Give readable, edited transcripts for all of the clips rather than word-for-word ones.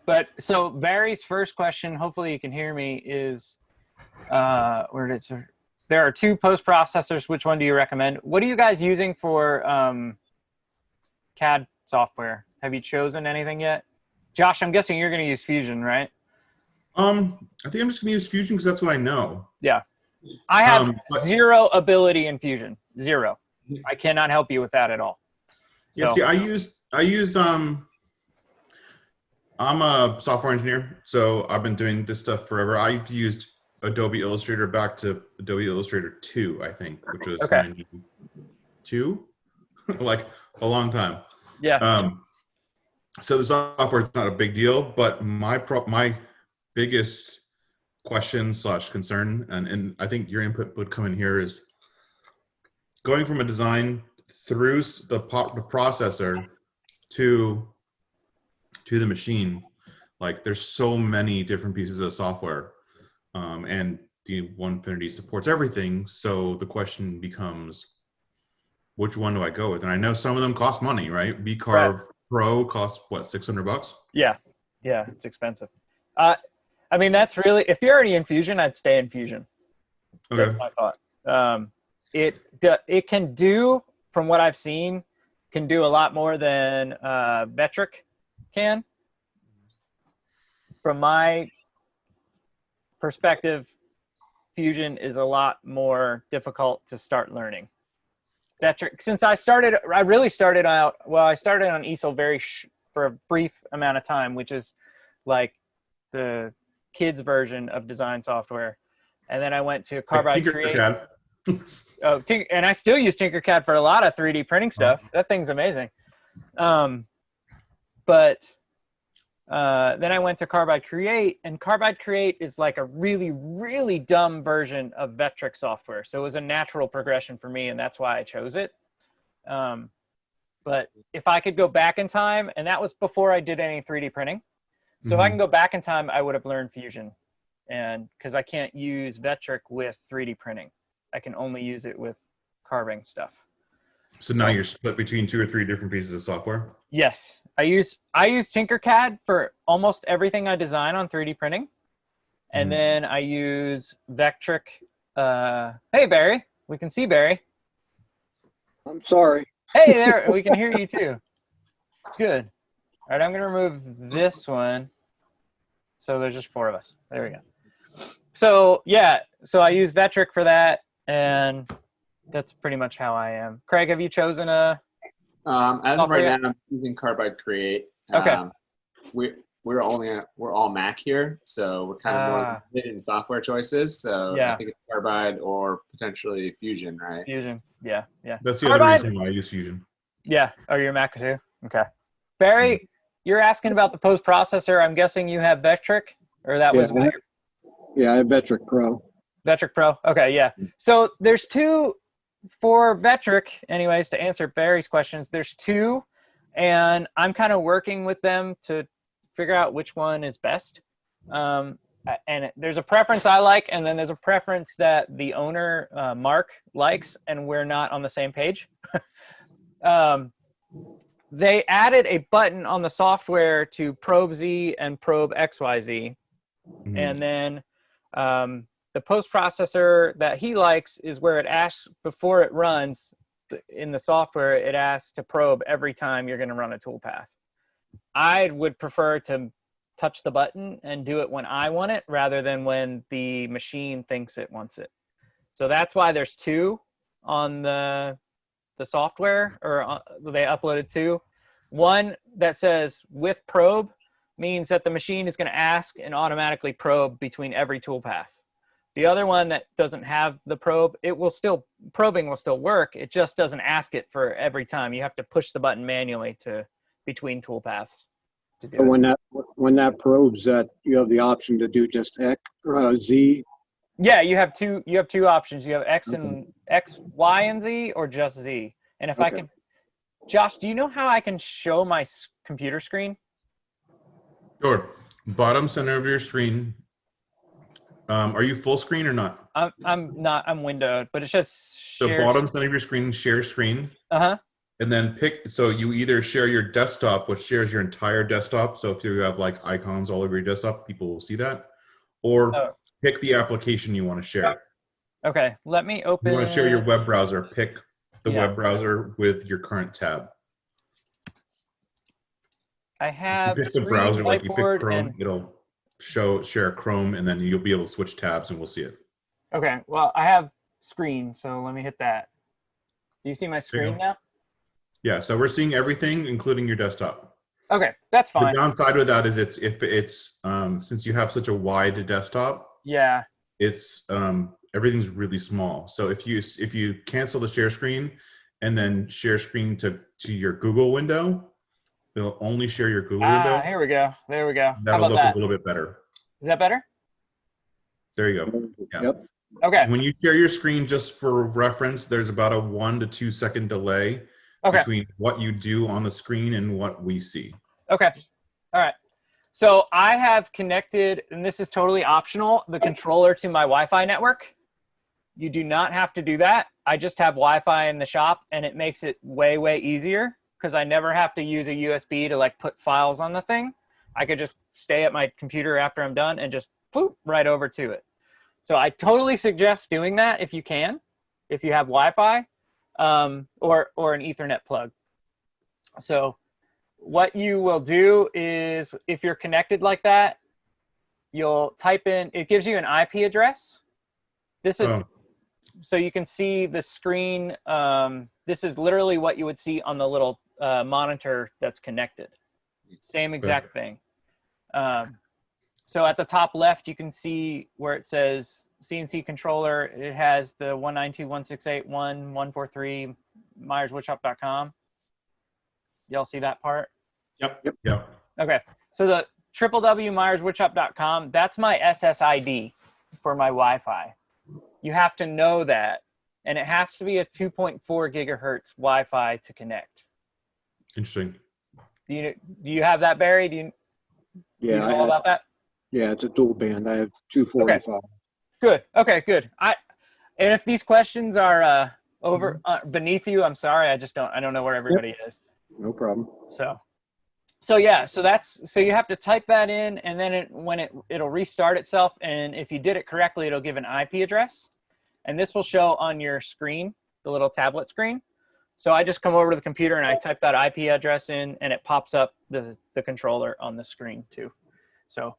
But so Barry's first question, hopefully you can hear me, is where did it? There are 2 post processors. Which one do you recommend? What are you guys using for CAD software? Have you chosen anything yet? Josh, I'm guessing you're going to use Fusion, right? I think I'm just going to use Fusion because that's what I know. Yeah. I have zero ability in Fusion. Zero. I cannot help you with that at all. Yeah, So. see, I used I'm a software engineer, so I've been doing this stuff forever. I've used Adobe Illustrator back to Adobe Illustrator 2, I think, which was 92, like a long time. Yeah. So the software is not a big deal, but my biggest question / concern, and I think your input would come in here, is going from a design through the processor to the machine. Like, there's so many different pieces of software, and the Onefinity supports everything. So the question becomes, which one do I go with? And I know some of them cost money, right? VCarve Pro costs what, $600? Yeah, it's expensive. I mean, that's really, if you're already in Fusion, I'd stay in Fusion. Okay. That's my thought. It can do, from what I've seen, can do a lot more than Vectric can. From my perspective, Fusion is a lot more difficult to start learning. Vectric, since I really started out, well, I started on easel for a brief amount of time, which is like the kids version of design software. And then I went to Carbide Create. And I still use Tinkercad for a lot of 3D printing stuff. That thing's amazing. But then I went to Carbide Create, and Carbide Create is like a really, really dumb version of Vectric software. So it was a natural progression for me, and that's why I chose it. But if I could go back in time, and that was before I did any 3D printing. So if I can go back in time, I would have learned Fusion. And because I can't use Vectric with 3D printing. I can only use it with carving stuff. So now you're split between 2 or 3 different pieces of software? Yes. I use Tinkercad for almost everything I design on 3D printing. And then I use Vectric. Hey, Barry. We can see Barry. I'm sorry. Hey, there. We can hear you too. Good. All right, I'm going to remove this one. So there's just 4 of us. There we go. So, yeah. So I use Vectric for that. And that's pretty much how I am. Craig, have you chosen a? As of right now, I'm using Carbide Create. Okay. We're all Mac here, so we're kind of more limited in software choices. So yeah. I think it's Carbide or potentially Fusion, right? Fusion, yeah. That's the other reason why I use Fusion. Yeah. Oh, you're Mac too. Okay. Barry, you're asking about the post processor. I'm guessing you have Vectric, or that was. Yeah, I have Vectric Pro. Vectric Pro. Okay, yeah. So there's 2 for Vectric, anyways, to answer Barry's questions. There's 2, and I'm kind of working with them to figure out which one is best. And there's a preference I like, and then there's a preference that the owner, Mark, likes, and we're not on the same page. They added a button on the software to probe Z and probe XYZ, and then the post processor that he likes is where it asks, before it runs in the software, it asks to probe every time you're going to run a toolpath. I would prefer to touch the button and do it when I want it rather than when the machine thinks it wants it. So that's why there's 2 on the software, or they uploaded 2. One that says with probe means that the machine is going to ask and automatically probe between every toolpath. The other one that doesn't have the probe, probing will still work. It just doesn't ask it for every time. You have to push the button manually to between toolpaths. So when that probes, that you have the option to do just X or Z. Yeah, you have two options. You have X and X, Y, and Z, or just Z. And if I can, Josh, do you know how I can show my computer screen? Sure. Bottom center of your screen. Are you full screen or not? I'm not. I'm windowed, but it's just So bottom center of your screen, share screen. And then so you either share your desktop, which shares your entire desktop. So if you have like icons all over your desktop, people will see that. Or pick the application you want to share. Okay, let me open. You want to share your web browser, pick the web browser with your current tab. I have pick the browser, like you pick whiteboard Chrome, it'll share Chrome, and then you'll be able to switch tabs and we'll see it. Okay, well, I have screen, so let me hit that. Do you see my screen now? Yeah, so we're seeing everything, including your desktop. Okay, that's fine. The downside with that is since you have such a wide desktop, it's everything's really small. So if you cancel the share screen and then share screen to your Google window, it'll only share your Google window. Here we go. There we go. That'll look a little bit better. Is that better? There you go. Yeah. Yep. Okay. When you share your screen, just for reference, there's about a 1 to 2 second delay between what you do on the screen and what we see. Okay. All right. So I have connected, and this is totally optional, the controller to my Wi-Fi network. You do not have to do that. I just have Wi-Fi in the shop, and it makes it way, way easier because I never have to use a USB to like put files on the thing. I could just stay at my computer after I'm done and just boop right over to it. So I totally suggest doing that if you can, if you have Wi-Fi or an Ethernet plug. So what you will do is, if you're connected like that, you'll type in, it gives you an IP address. This is, so you can see the screen. This is literally what you would see on the little monitor that's connected. Same exact thing. So at the top left, you can see where it says CNC controller. It has the 192.168.1.143 MyersWoodshop.com. Y'all see that part? Yep. Okay. So the www.MyersWoodshop.com, that's my SSID for my Wi-Fi. You have to know that. And it has to be a 2.4 gigahertz Wi-Fi to connect. Interesting. Do you have that, Barry? Do you know all about that? Yeah, it's a dual band. I have 245. Okay. Good. Okay, good. And if these questions are beneath you, I'm sorry. I don't know where everybody is. No problem. So you have to type that in, and then it'll restart itself. And if you did it correctly, it'll give an IP address, and this will show on your screen, the little tablet screen. So I just come over to the computer and I type that IP address in, and it pops up the controller on the screen too. So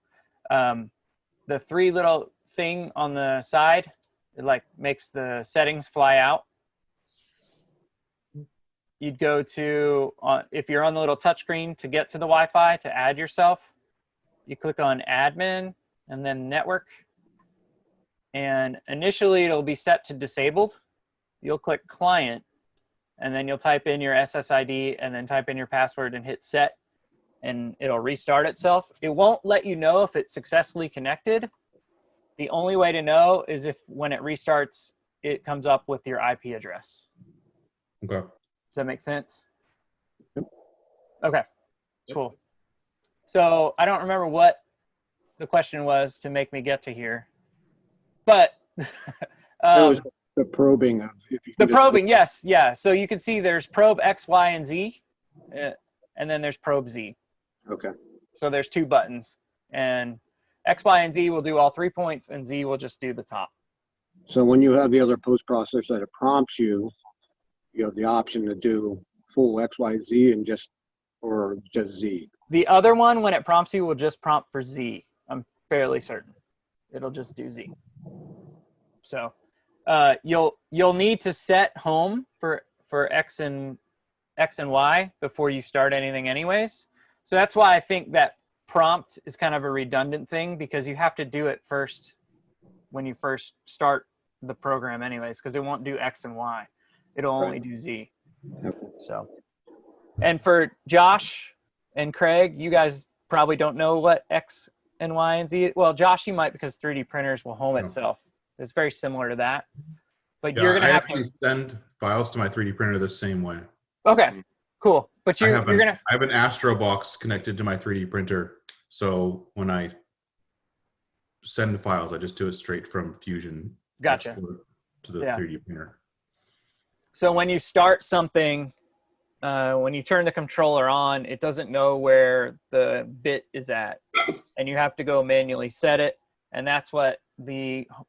the three little thing on the side, it like makes the settings fly out. You'd go to, if you're on the little touchscreen to get to the Wi-Fi to add yourself, you click on admin and then network. And initially it'll be set to disabled. You'll click client, and then you'll type in your SSID and then type in your password and hit set, and it'll restart itself. It won't let you know if it's successfully connected. The only way to know is if when it restarts, it comes up with your IP address. Okay. Does that make sense? Okay, cool. So I don't remember what the question was to make me get to here, but It was the probing of, if you can the probing, yes, yeah. So you can see there's probe X, Y, and Z, and then there's probe Z. Okay. So there's two buttons, and X, Y, and Z will do all 3 points, and Z will just do the top. So when you have the other post processor that it prompts you, you have the option to do full X, Y, Z or just Z. The other one, when it prompts you, will just prompt for Z. I'm fairly certain. It'll just do Z. So you'll need to set home for X and Y before you start anything anyways. So that's why I think that prompt is kind of a redundant thing, because you have to do it first when you first start the program anyways, because it won't do X and Y. It'll only do Z. So, and for Josh and Craig, you guys probably don't know what X and Y and Z. Well, Josh, you might, because 3D printers will home itself. It's very similar to that. But you're gonna have to send files to my 3D printer the same way. Okay, cool. But I have an Astro box connected to my 3D printer, so when I send files, I just do it straight from Fusion. Gotcha. To the 3D printer. So when you start something, when you turn the controller on, it doesn't know where the bit is at, and you have to go manually set it. And that's what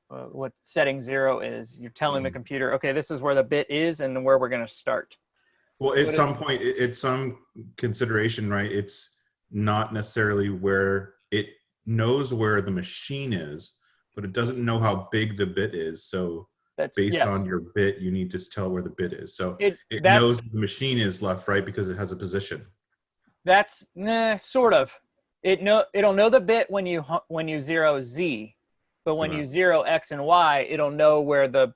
what setting 0 is. You're telling the computer, okay, this is where the bit is and where we're going to start. Well, at some point, it's some consideration, right? It's not necessarily where it knows where the machine is, but it doesn't know how big the bit is. So based on your bit, you need to tell where the bit is. So it knows the machine is left, right, because it has a position. That's sort of. It'll know the bit when you 0 Z, but when you 0 X and Y, it'll know where the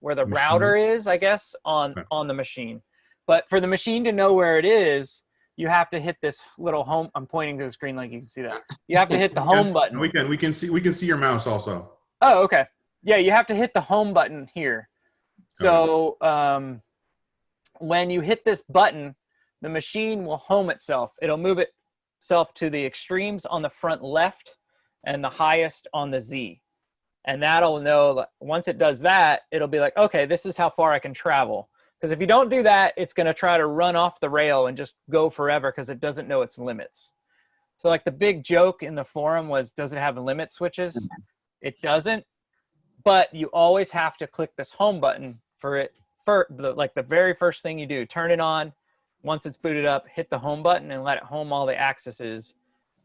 router is, I guess, on the machine. But for the machine to know where it is, you have to hit this little home. I'm pointing to the screen like you can see that. You have to hit the home button. We can see your mouse also. Oh, okay. Yeah, you have to hit the home button here. So when you hit this button, the machine will home itself. It'll move itself to the extremes on the front left and the highest on the Z. And that'll know, once it does that, it'll be like, okay, this is how far I can travel. Because if you don't do that, it's going to try to run off the rail and just go forever because it doesn't know its limits. So like the big joke in the forum was, does it have limit switches? It doesn't, but you always have to click this home button for it. Like the very first thing you do, turn it on. Once it's booted up, hit the home button and let it home all the accesses.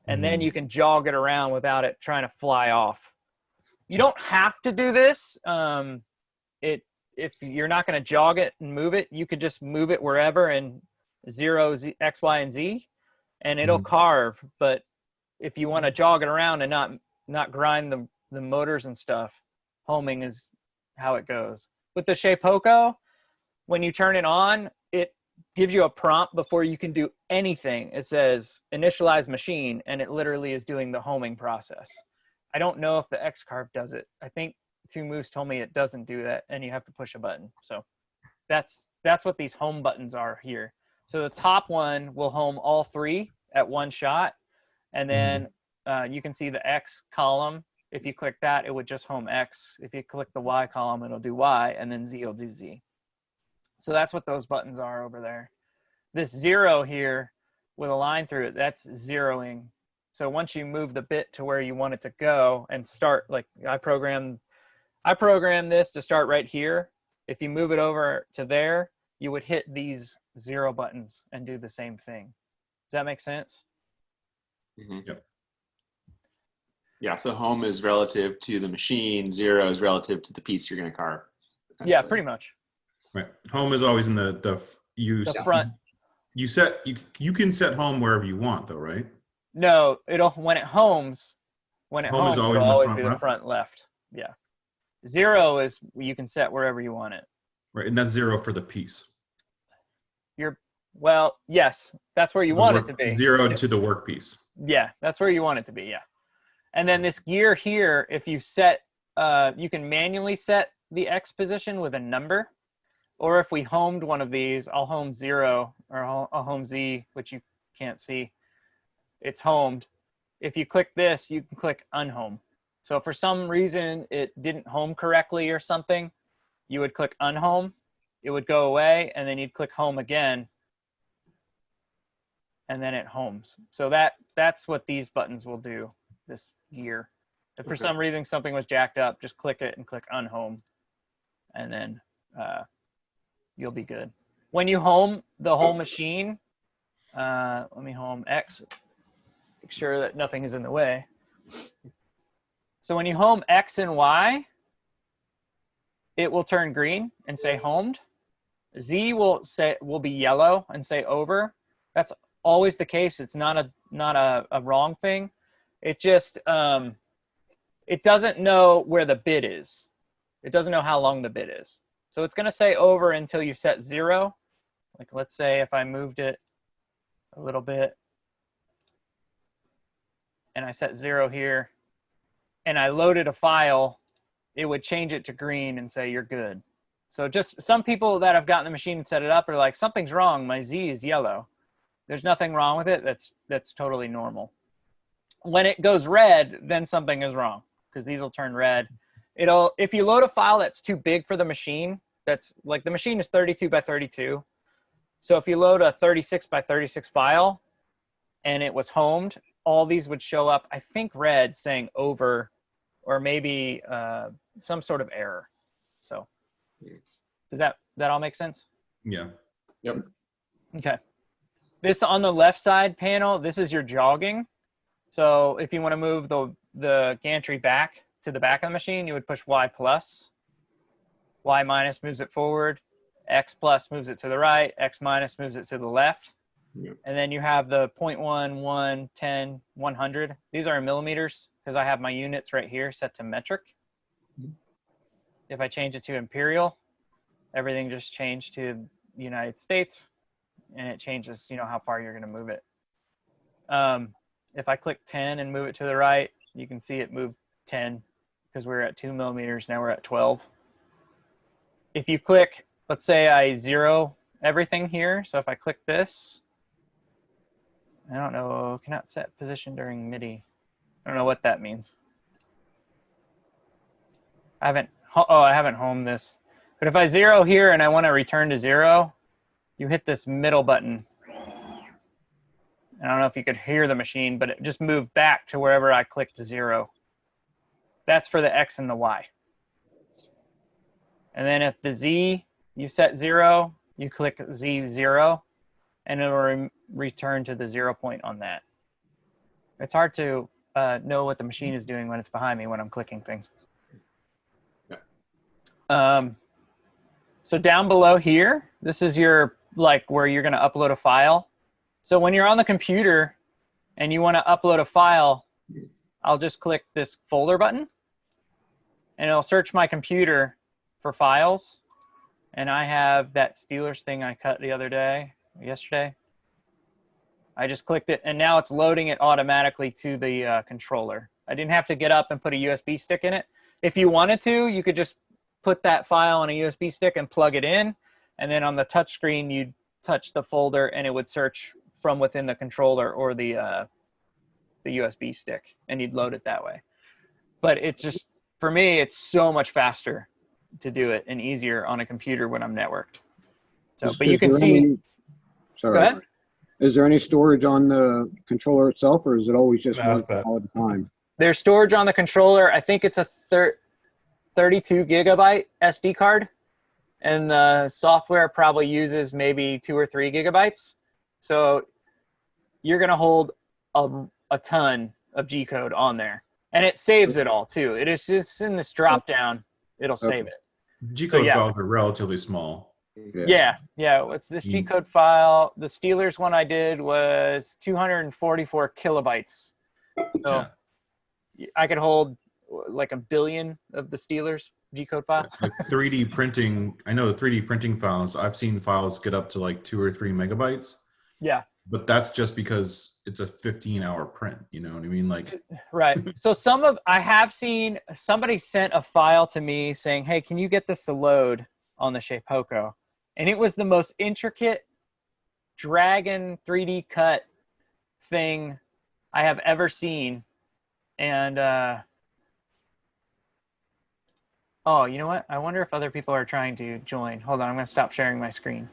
And then you can jog it around without it trying to fly off. You don't have to do this. If you're not going to jog it and move it, you could just move it wherever and 0 Z, X, Y, and Z, and it'll carve. But if you want to jog it around and not grind the motors and stuff, homing is how it goes. With the Shapeoko, when you turn it on, it gives you a prompt before you can do anything. It says initialize machine, and it literally is doing the homing process. I don't know if the X-Carve does it. I think Two Moose told me it doesn't do that, and you have to push a button. So that's what these home buttons are here. So the top one will home all 3 at one shot, and then you can see the X column. If you click that, it would just home X. If you click the Y column, it'll do Y, and then Z will do Z. So that's what those buttons are over there. This 0 here with a line through it, that's zeroing. So once you move the bit to where you want it to go and start, like I programmed this to start right here. If you move it over to there, you would hit these 0 buttons and do the same thing. Does that make sense? Yep. Yeah, so home is relative to the machine, 0 is relative to the piece you're going to carve. Yeah, pretty much. Right. Home is always in the front. You can set home wherever you want though, right? No, when it homes, it'll always be the front left. Yeah. 0 is you can set wherever you want it. Right, and that's 0 for the piece. Well, yes, that's where you want it to be. 0 to the workpiece. Yeah, that's where you want it to be. Yeah. And then this gear here, if you set, you can manually set the X position with a number. Or if we homed one of these, I'll home 0 or I'll home Z, which you can't see. It's homed. If you click this, you can click unhome. So if for some reason it didn't home correctly or something, you would click unhome. It would go away, and then you'd click home again, and then it homes. So that's what these buttons will do, this gear. If for some reason something was jacked up, just click it and click unhome, and then you'll be good. When you home the whole machine, let me home X, make sure that nothing is in the way. So when you home X and Y, it will turn green and say homed. Z will be yellow and say over. That's always the case. It's not a wrong thing. It just it doesn't know where the bit is. It doesn't know how long the bit is. So it's going to say over until you set 0. Like let's say if I moved it a little bit and I set 0 here and I loaded a file, it would change it to green and say you're good. So just some people that have gotten the machine and set it up are like, something's wrong, my Z is yellow. There's nothing wrong with it. That's totally normal. When it goes red, then something is wrong because these will turn red. If you load a file that's too big for the machine, that's like the machine is 32 by 32. So if you load a 36 by 36 file and it was homed, all these would show up, I think red, saying over, or maybe some sort of error. So does that all make sense? Yeah. Yep. Okay. This on the left side panel, this is your jogging. So if you want to move the gantry back to the back of the machine, you would push Y plus. Y minus moves it forward. X plus moves it to the right. X minus moves it to the left. Yep. And then you have the 0.1, 1, 10, 100. These are in millimeters because I have my units right here set to metric. If I change it to imperial, everything just changed to the United States, and it changes, you know, how far you're going to move it. If I click 10 and move it to the right, you can see it move 10 because we're at 2 millimeters. Now we're at 12. If you click, let's say I zero everything here. So if I click this, I don't know, cannot set position during MIDI. I don't know what that means. I haven't homed this. But if I zero here and I want to return to 0, you hit this middle button. I don't know if you could hear the machine, but it just moved back to wherever I clicked 0. That's for the X and the Y. And then if the Z, you set 0, you click Z0, and it will return to the 0 point on that. It's hard to know what the machine is doing when it's behind me when I'm clicking things. So down below here, this is your, like, where you're going to upload a file. So when you're on the computer and you want to upload a file, I'll just click this folder button, and it'll search my computer for files. And I have that Steelers thing I cut the other day, yesterday. I just clicked it, and now it's loading it automatically to the controller. I didn't have to get up and put a USB stick in it. If you wanted to, you could just put that file on a USB stick and plug it in, and then on the touch screen, you'd touch the folder, and it would search from within the controller or the USB stick, and you'd load it that way. But it's just, for me, it's so much faster to do it and easier on a computer when I'm networked. So, but you can see. Sorry. Go ahead. Is there any storage on the controller itself, or is it always just No, one it's that. all the time? There's storage on the controller. I think it's a 32 gigabyte SD card, and the software probably uses maybe 2 or 3 gigabytes. So you're going to hold a ton of G code on there, and it saves it all too. It is just in this drop down. It'll save it. G-code files are relatively small. Yeah. What's this G code file? The Steelers one I did was 244 kilobytes. So I could hold like 1 billion of the Steelers G code file. Like 3D printing, I know the 3D printing files, I've seen files get up to like 2 or 3 megabytes. Yeah. But that's just because it's a 15-hour print, you know what I mean? Like, right. So I have seen somebody sent a file to me saying, hey, can you get this to load on the Shapeoko? And it was the most intricate dragon 3D cut thing I have ever seen. And, oh, you know what? I wonder if other people are trying to join. Hold on, I'm going to stop sharing my screen.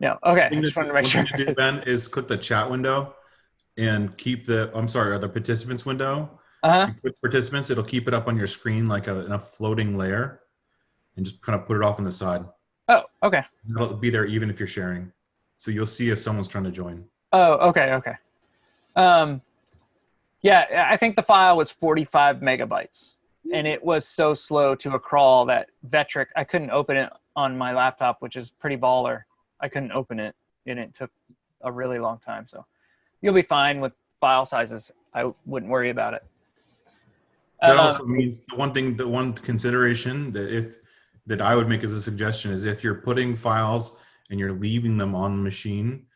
No, okay. I just wanted to make sure. What you do, Ben, is click the chat window and keep the participants window. If you click participants, it'll keep it up on your screen like in a floating layer, and just kind of put it off on the side. Oh, okay. It'll be there even if you're sharing. So you'll see if someone's trying to join. Oh, okay. Yeah, I think the file was 45 megabytes, and it was so slow to a crawl that Vectric, I couldn't open it on my laptop, which is pretty baller. I couldn't open it, and it took a really long time. So you'll be fine with file sizes. I wouldn't worry about it. That also means the one consideration that I would make as a suggestion is if you're putting files and you're leaving them on the machine,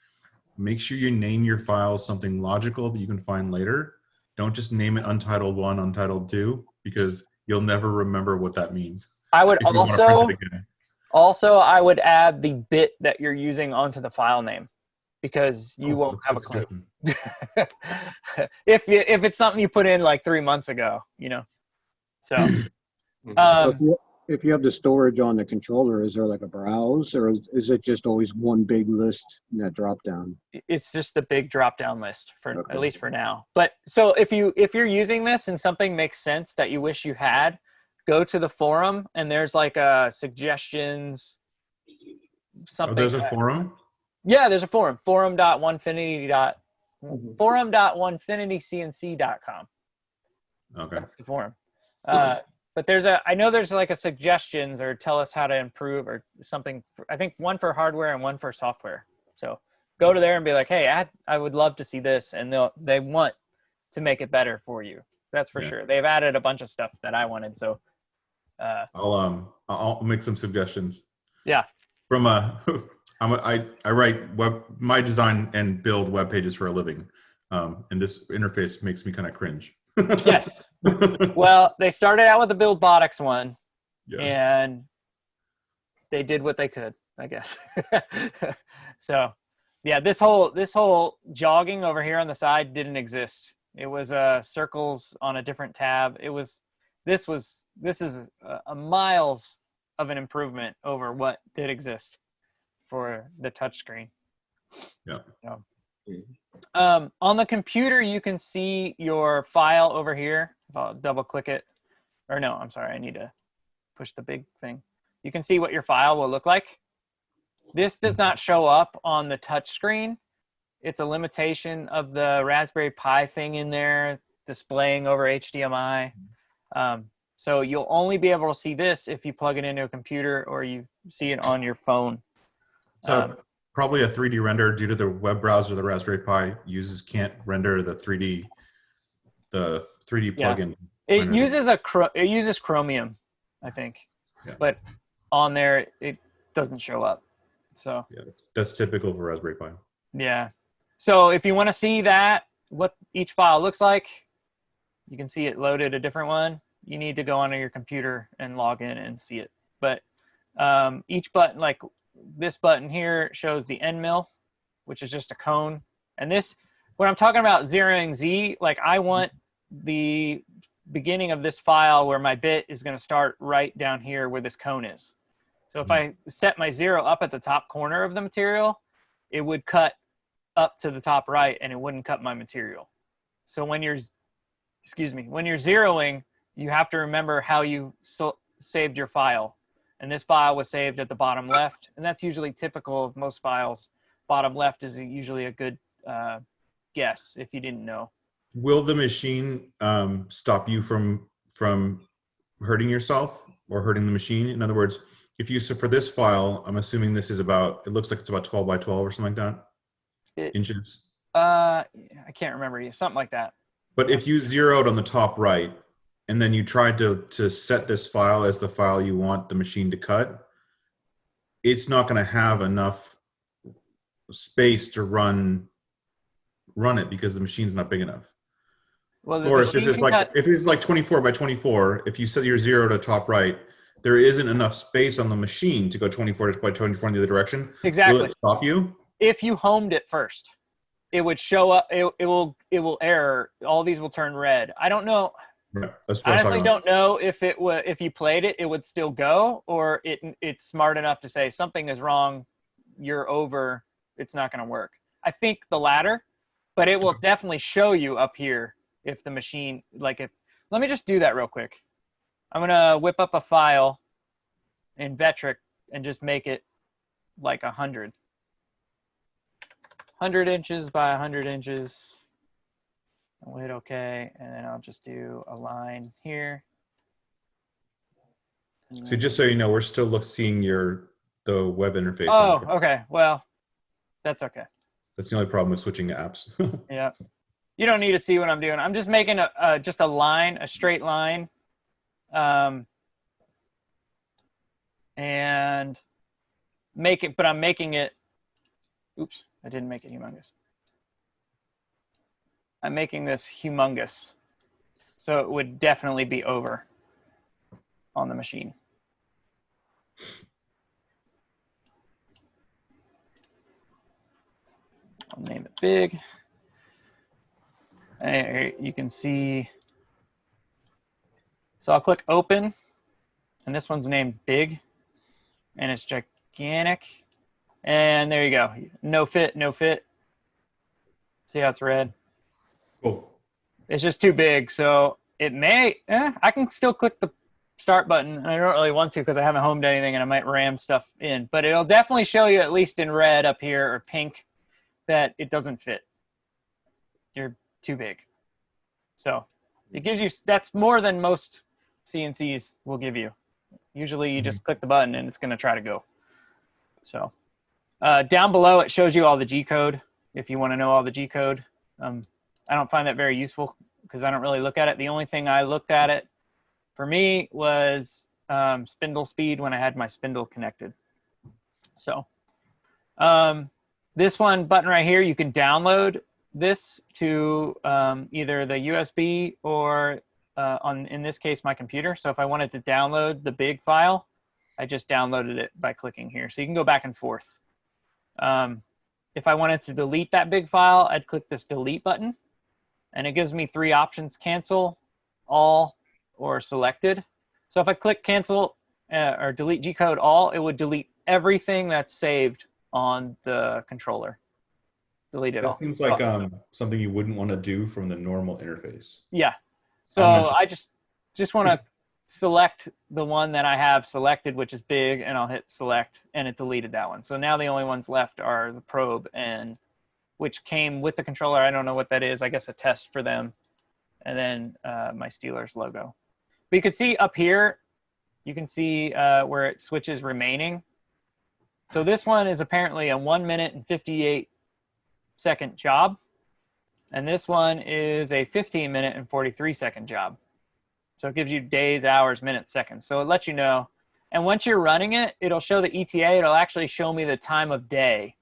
make sure you name your files something logical that you can find later. Don't just name it Untitled 1, Untitled 2, because you'll never remember what that means. I would also I would add the bit that you're using onto the file name, because you won't have a clue. if it's something you put in like 3 months ago, you know. So If you have the storage on the controller, is there like a browse, or is it just always one big list in that drop down? It's just a big drop down list for Okay. at least for now. But so if you're using this and something makes sense that you wish you had, go to the forum and there's like suggestions. Something. Oh, there's a forum? Yeah, there's a forum. Forum.onefinitycnc.com. Okay. That's the forum. But I know there's like a suggestions or tell us how to improve or something. I think one for hardware and one for software. So go to there and be like, hey, I would love to see this, and they want to make it better for you. That's for sure. They've added a bunch of stuff that I wanted. So I'll make some suggestions. Yeah. From I write my design and build web pages for a living, and this interface makes me kind of cringe. Yes. Well, they started out with the Buildbotics one, Yeah. and they did what they could, I guess. So, yeah, this whole jogging over here on the side didn't exist. It was circles on a different tab. This is a miles of an improvement over what did exist for the touchscreen. Yeah. So, on the computer, you can see your file over here. If I'll double click it, or no, I'm sorry, I need to push the big thing. You can see what your file will look like. This does not show up on the touch screen. It's a limitation of the Raspberry Pi thing in there displaying over HDMI. So you'll only be able to see this if you plug it into a computer or you see it on your phone. So probably a 3D render due to the web browser the Raspberry Pi uses can't render the 3D plugin. It uses Chromium, I think, but on there it doesn't show up. So yeah, that's typical for Raspberry Pi. Yeah. So if you want to see that, what each file looks like, you can see it loaded a different one. You need to go onto your computer and log in and see it. But each button, like this button here, shows the end mill, which is just a cone. And this, when I'm talking about zeroing Z, like I want the beginning of this file where my bit is going to start right down here where this cone is. So if I set my 0 up at the top corner of the material, it would cut up to the top right and it wouldn't cut my material. So when you're zeroing, you have to remember how you saved your file. And this file was saved at the bottom left, and that's usually typical of most files. Bottom left is usually a good guess if you didn't know. Will the machine stop you from hurting yourself or hurting the machine? In other words, for this file, I'm assuming this is it looks like it's about 12 by 12 or something like that, inches. I can't remember, something like that. But if you zeroed on the top right, and then you tried to set this file as the file you want the machine to cut, it's not going to have enough space to run it because the machine's not big enough. Well, or if it's like 24 by 24, if you set your 0 to top right, there isn't enough space on the machine to go 24 by 24 in the other direction. Exactly. Will it stop you? If you homed it first, it would show up. It will error. All these will turn red. I don't know. Right. That's what I honestly don't know if you played it, it would still go, or it's smart enough to say something is wrong, you're over, it's not going to work. I think the latter, but it will definitely show you up here if the machine, let me just do that real quick. I'm going to whip up a file in Vectric and just make it like 100 inches by 100 inches. I'll hit OK, and then I'll just do a line here. So just so you know, we're still seeing the web interface. Oh, okay. Well, that's okay. That's the only problem with switching apps. Yeah. You don't need to see what I'm doing. I'm just making just a line, a straight line. And I'm making it, oops, I didn't make it humongous. I'm making this humongous. So it would definitely be over on the machine. I'll name it big. And you can see, so I'll click open and this one's named Big, and it's gigantic. And there you go. No fit, no fit. See how it's red? Cool. It's just too big, so it may, I can still click the start button, and I don't really want to because I haven't homed anything and I might ram stuff in, but it'll definitely show you, at least in red up here or pink, that it doesn't fit. You're too big. So it gives you, that's more than most CNCs will give you. Usually you just click the button and it's going to try to go. So down below it shows you all the G code if you want to know all the G code. I don't find that very useful because I don't really look at it. The only thing I looked at it for me was spindle speed when I had my spindle connected. So this one button right here, you can download this to either the USB or in this case, my computer. So if I wanted to download the big file, I just downloaded it by clicking here. So you can go back and forth. If I wanted to delete that big file, I'd click this delete button. And it gives me 3 options: cancel, all, or selected. So if I click cancel or delete G-code all, it would delete everything that's saved on the controller. Delete it all. That seems like something you wouldn't want to do from the normal interface. Yeah. So I just want to select the one that I have selected, which is big, and I'll hit select, and it deleted that one. So now the only ones left are the probe, and which came with the controller. I don't know what that is. I guess a test for them. And then my Steelers logo. But you can see up here, you can see where it switches remaining. So this one is apparently a 1 minute and 58-second job. And this one is a 15-minute and 43-second job. So it gives you days, hours, minutes, seconds. So it lets you know. And once you're running it, it'll show the ETA. It'll actually show me the time of day.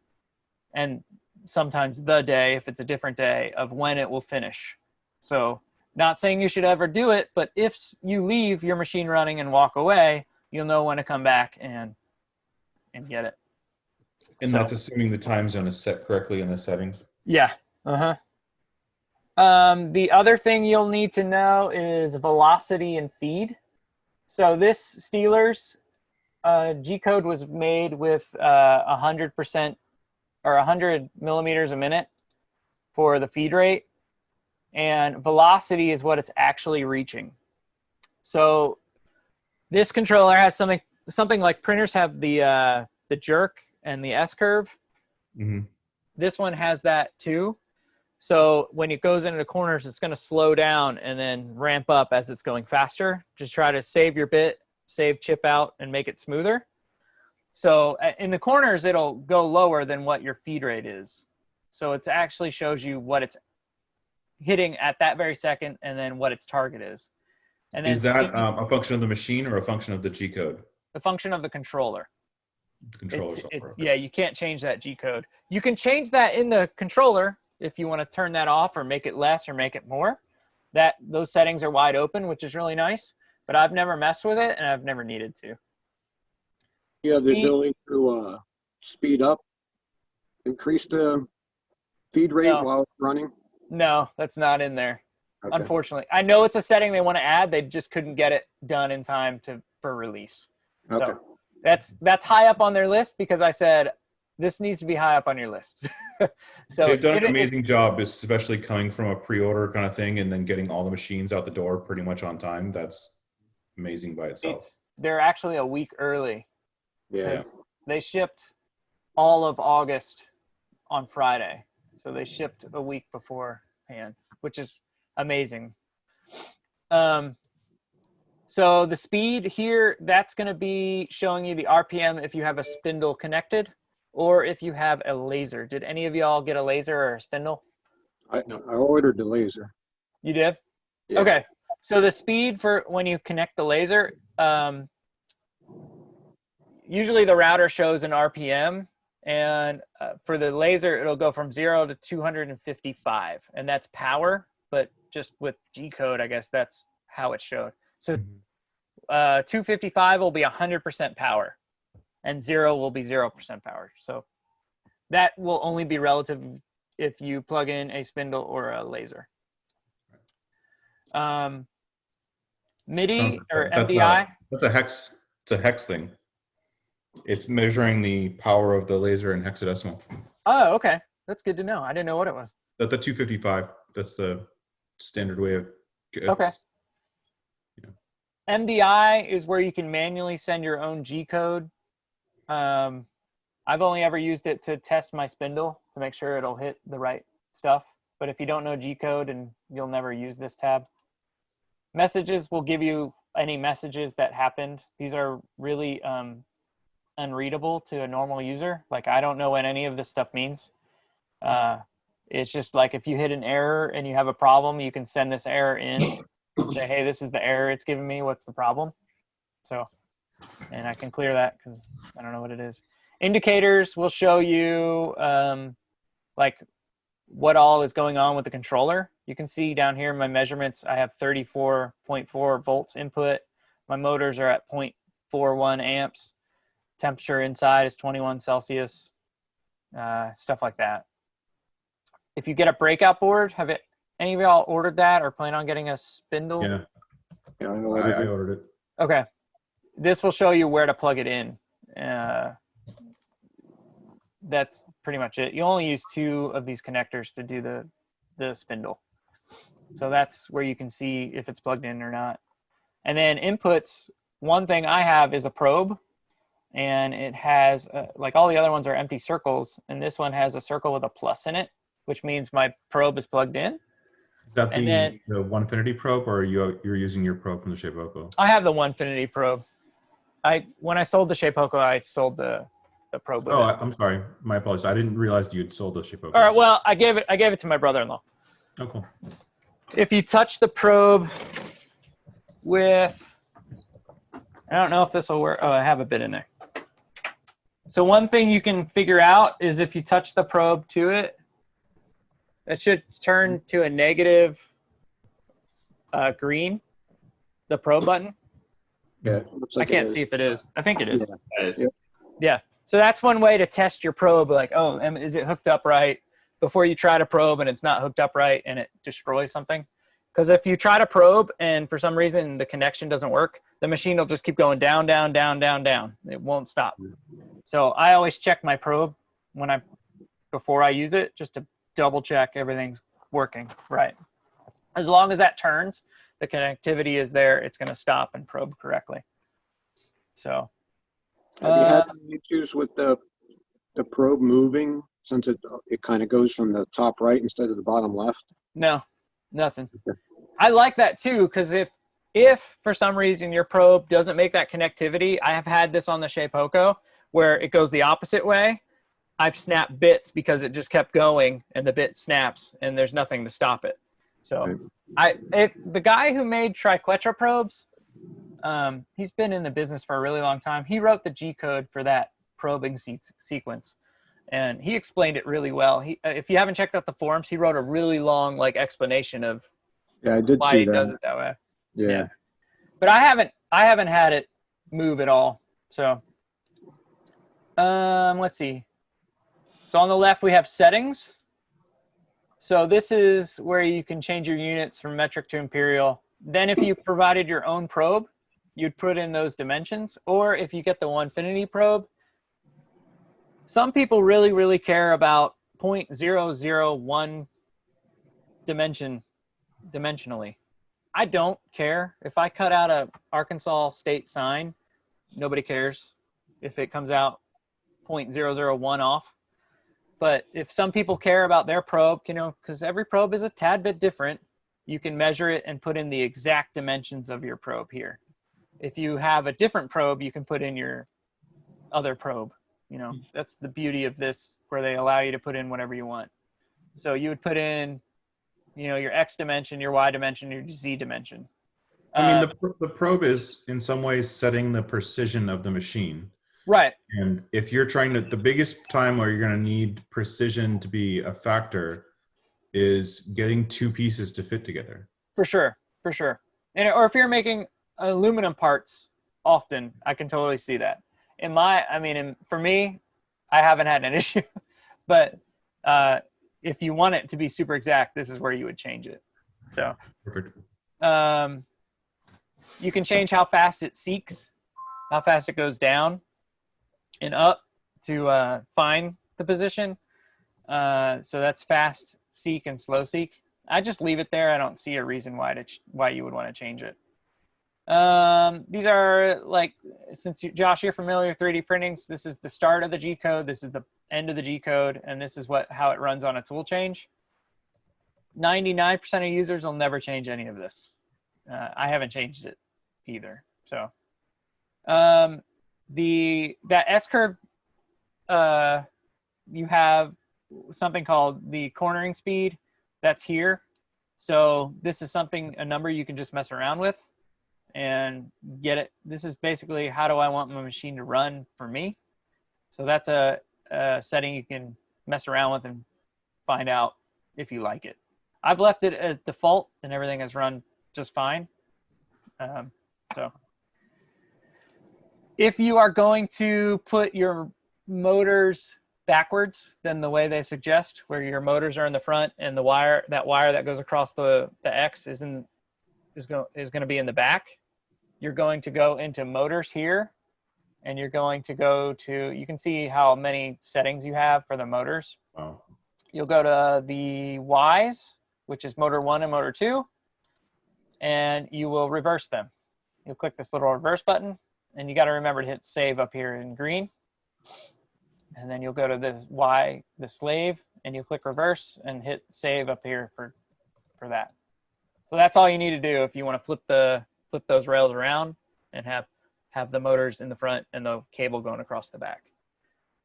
And sometimes the day, if it's a different day, of when it will finish. So not saying you should ever do it, but if you leave your machine running and walk away, you'll know when to come back and get it. And So, that's assuming the time zone is set correctly in the settings. Yeah. The other thing you'll need to know is velocity and feed. So this Steelers G-code was made with 100% or 100 millimeters a minute for the feed rate, and velocity is what it's actually reaching. So this controller has something like printers have the jerk and the S-curve. This one has that too. So when it goes into the corners, it's going to slow down and then ramp up as it's going faster. Just try to save your bit, save chip out, and make it smoother. So in the corners, it'll go lower than what your feed rate is. So it actually shows you what it's hitting at that very second and then what its target is. And then is that a function of the machine or a function of the G-code? The function of the controller. The controller software. Yeah, you can't change that G-code. You can change that in the controller if you want to turn that off or make it less or make it more. Those settings are wide open, which is really nice. But I've never messed with it, and I've never needed to. You have the ability to speed up, increase the feed rate while it's running? No, that's not in there, Okay. unfortunately. I know it's a setting they want to add. They just couldn't get it done in time for release. Okay. So that's high up on their list because I said, this needs to be high up on your list. So they've done an amazing job, especially coming from a pre-order kind of thing and then getting all the machines out the door pretty much on time. That's amazing by itself. They're actually a week early. Yeah. They shipped all of August on Friday. So they shipped a week beforehand, which is amazing. So the speed here, that's going to be showing you the RPM if you have a spindle connected or if you have a laser. Did any of y'all get a laser or a spindle? I ordered the laser. You did? Yeah. Okay. So the speed for when you connect the laser, usually the router shows an RPM, and for the laser, it'll go from 0 to 255, and that's power, but just with G-code, I guess that's how it showed. So 255 will be 100% power, and 0 will be 0% power. So that will only be relative if you plug in a spindle or a laser. MIDI or MDI. That's a hex It's a hex thing. It's measuring the power of the laser in hexadecimal. Oh, okay. That's good to know. I didn't know what it was. The 255. That's the standard way of. Okay. MDI is where you can manually send your own G code. I've only ever used it to test my spindle to make sure it'll hit the right stuff. But if you don't know G code, and you'll never use this tab. Messages will give you any messages that happened. These are really unreadable to a normal user. Like, I don't know what any of this stuff means. It's just like if you hit an error and you have a problem, you can send this error in and say, hey, this is the error it's giving me. What's the problem? So, and I can clear that because I don't know what it is. Indicators will show you like what all is going on with the controller. You can see down here in my measurements, I have 34.4 volts input. My motors are at 0.41 amps. Temperature inside is 21 Celsius, stuff like that. If you get a breakout board, have any of y'all ordered that or plan on getting a spindle? Yeah. Yeah, I ordered it. Okay. This will show you where to plug it in. That's pretty much it. You only use 2 of these connectors to do the spindle. So that's where you can see if it's plugged in or not. And then inputs, one thing I have is a probe, and it has, like all the other ones are empty circles, and this one has a circle with a plus in it, which means my probe is plugged in. Is that And then the Onefinity probe, or you're using your probe from the Shapeoko? I have the Onefinity probe. When I sold the Shapeoko, I sold the probe with it. I'm sorry. My apologies. I didn't realize you had sold the Shapeoko. All right, well, I gave it to my brother-in-law. Oh, cool. If you touch the probe with, I don't know if this will work. Oh, I have a bit in there. So one thing you can figure out is if you touch the probe to it, it should turn to a negative green, the probe button. Yeah, looks like I can't see if it is. I think it is. Yeah. Yeah. So that's one way to test your probe. Like, oh, is it hooked up right? Before you try to probe and it's not hooked up right and it destroys something. Because if you try to probe and for some reason the connection doesn't work, the machine will just keep going down, down, down, down, down. It won't stop. So I always check my probe before I use it, just to double check everything's working right. As long as that turns, the connectivity is there, it's going to stop and probe correctly. So Have you had any issues with the probe moving since it kind of goes from the top right instead of the bottom left? No, nothing. I like that too, because if for some reason your probe doesn't make that connectivity, I have had this on the Shapeoko where it goes the opposite way. I've snapped bits because it just kept going and the bit snaps and there's nothing to stop it. So the guy who made Triquetra probes, he's been in the business for a really long time. He wrote the G code for that probing sequence, and he explained it really well. If you haven't checked out the forums, he wrote a really long explanation of I did why see he that. does it that way. Yeah. But I haven't had it move at all. So let's see. So on the left we have settings. So this is where you can change your units from metric to imperial. Then if you provided your own probe, you'd put in those dimensions. Or if you get the Onefinity probe, some people really, really care about 0.001 dimensionally. I don't care. If I cut out a Arkansas state sign, nobody cares if it comes out 0.001 off. But if some people care about their probe, because every probe is a tad bit different, you can measure it and put in the exact dimensions of your probe here. If you have a different probe, you can put in your other probe. That's the beauty of this, where they allow you to put in whatever you want. So you would put in, your X dimension, your Y dimension, your Z dimension. I mean, the probe is in some ways setting the precision of the machine. Right. And if you're the biggest time where you're going to need precision to be a factor is getting 2 pieces to fit together. For sure. Or if you're making aluminum parts often, I can totally see that. For me, I haven't had an issue, but if you want it to be super exact, this is where you would change it. So perfect. You can change how fast it seeks. how fast it goes down and up to find the position. So that's fast seek and slow seek. I just leave it there. I don't see a reason why you would want to change it. These are like, since Josh, you're familiar with 3D printing, so this is the start of the G code, this is the end of the G code, and this is how it runs on a tool change. 99% of users will never change any of this. I haven't changed it either. So that S-curve, you have something called the cornering speed that's here. So this is a number you can just mess around with and get it. This is basically how do I want my machine to run for me. So that's a setting you can mess around with and find out if you like it. I've left it as default and everything has run just fine. So if you are going to put your motors backwards than the way they suggest, where your motors are in the front and that wire that goes across the X is going to be in the back, you're going to go into motors here, and you're going to go to, you can see how many settings you have for the motors. Wow. You'll go to the Ys, which is motor 1 and motor 2, and you will reverse them. You'll click this little reverse button, and you got to remember to hit save up here in green. And then you'll go to this Y, the slave, and you click reverse and hit save up here for that. So that's all you need to do if you want to flip those rails around and have the motors in the front and the cable going across the back.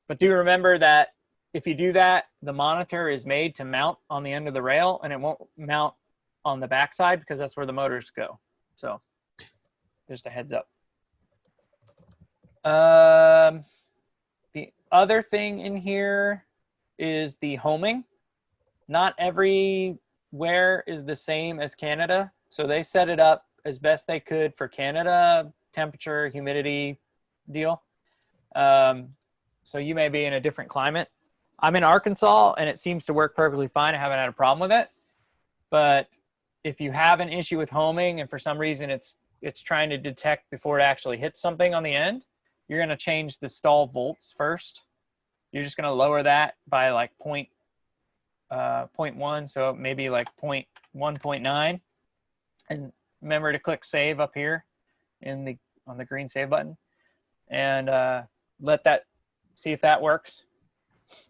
But do remember that if you do that, the monitor is made to mount on the end of the rail, and it won't mount on the back side because that's where the motors go. So just a heads up. The other thing in here is the homing. Not everywhere is the same as Canada. So they set it up as best they could for Canada, temperature, humidity deal. So you may be in a different climate. I'm in Arkansas and it seems to work perfectly fine. I haven't had a problem with it. But if you have an issue with homing and for some reason it's trying to detect before it actually hits something on the end, you're going to change the stall volts first. You're just going to lower that by like 0.1, so maybe like 0.1.9. And remember to click save up here on the green save button, and see if that works.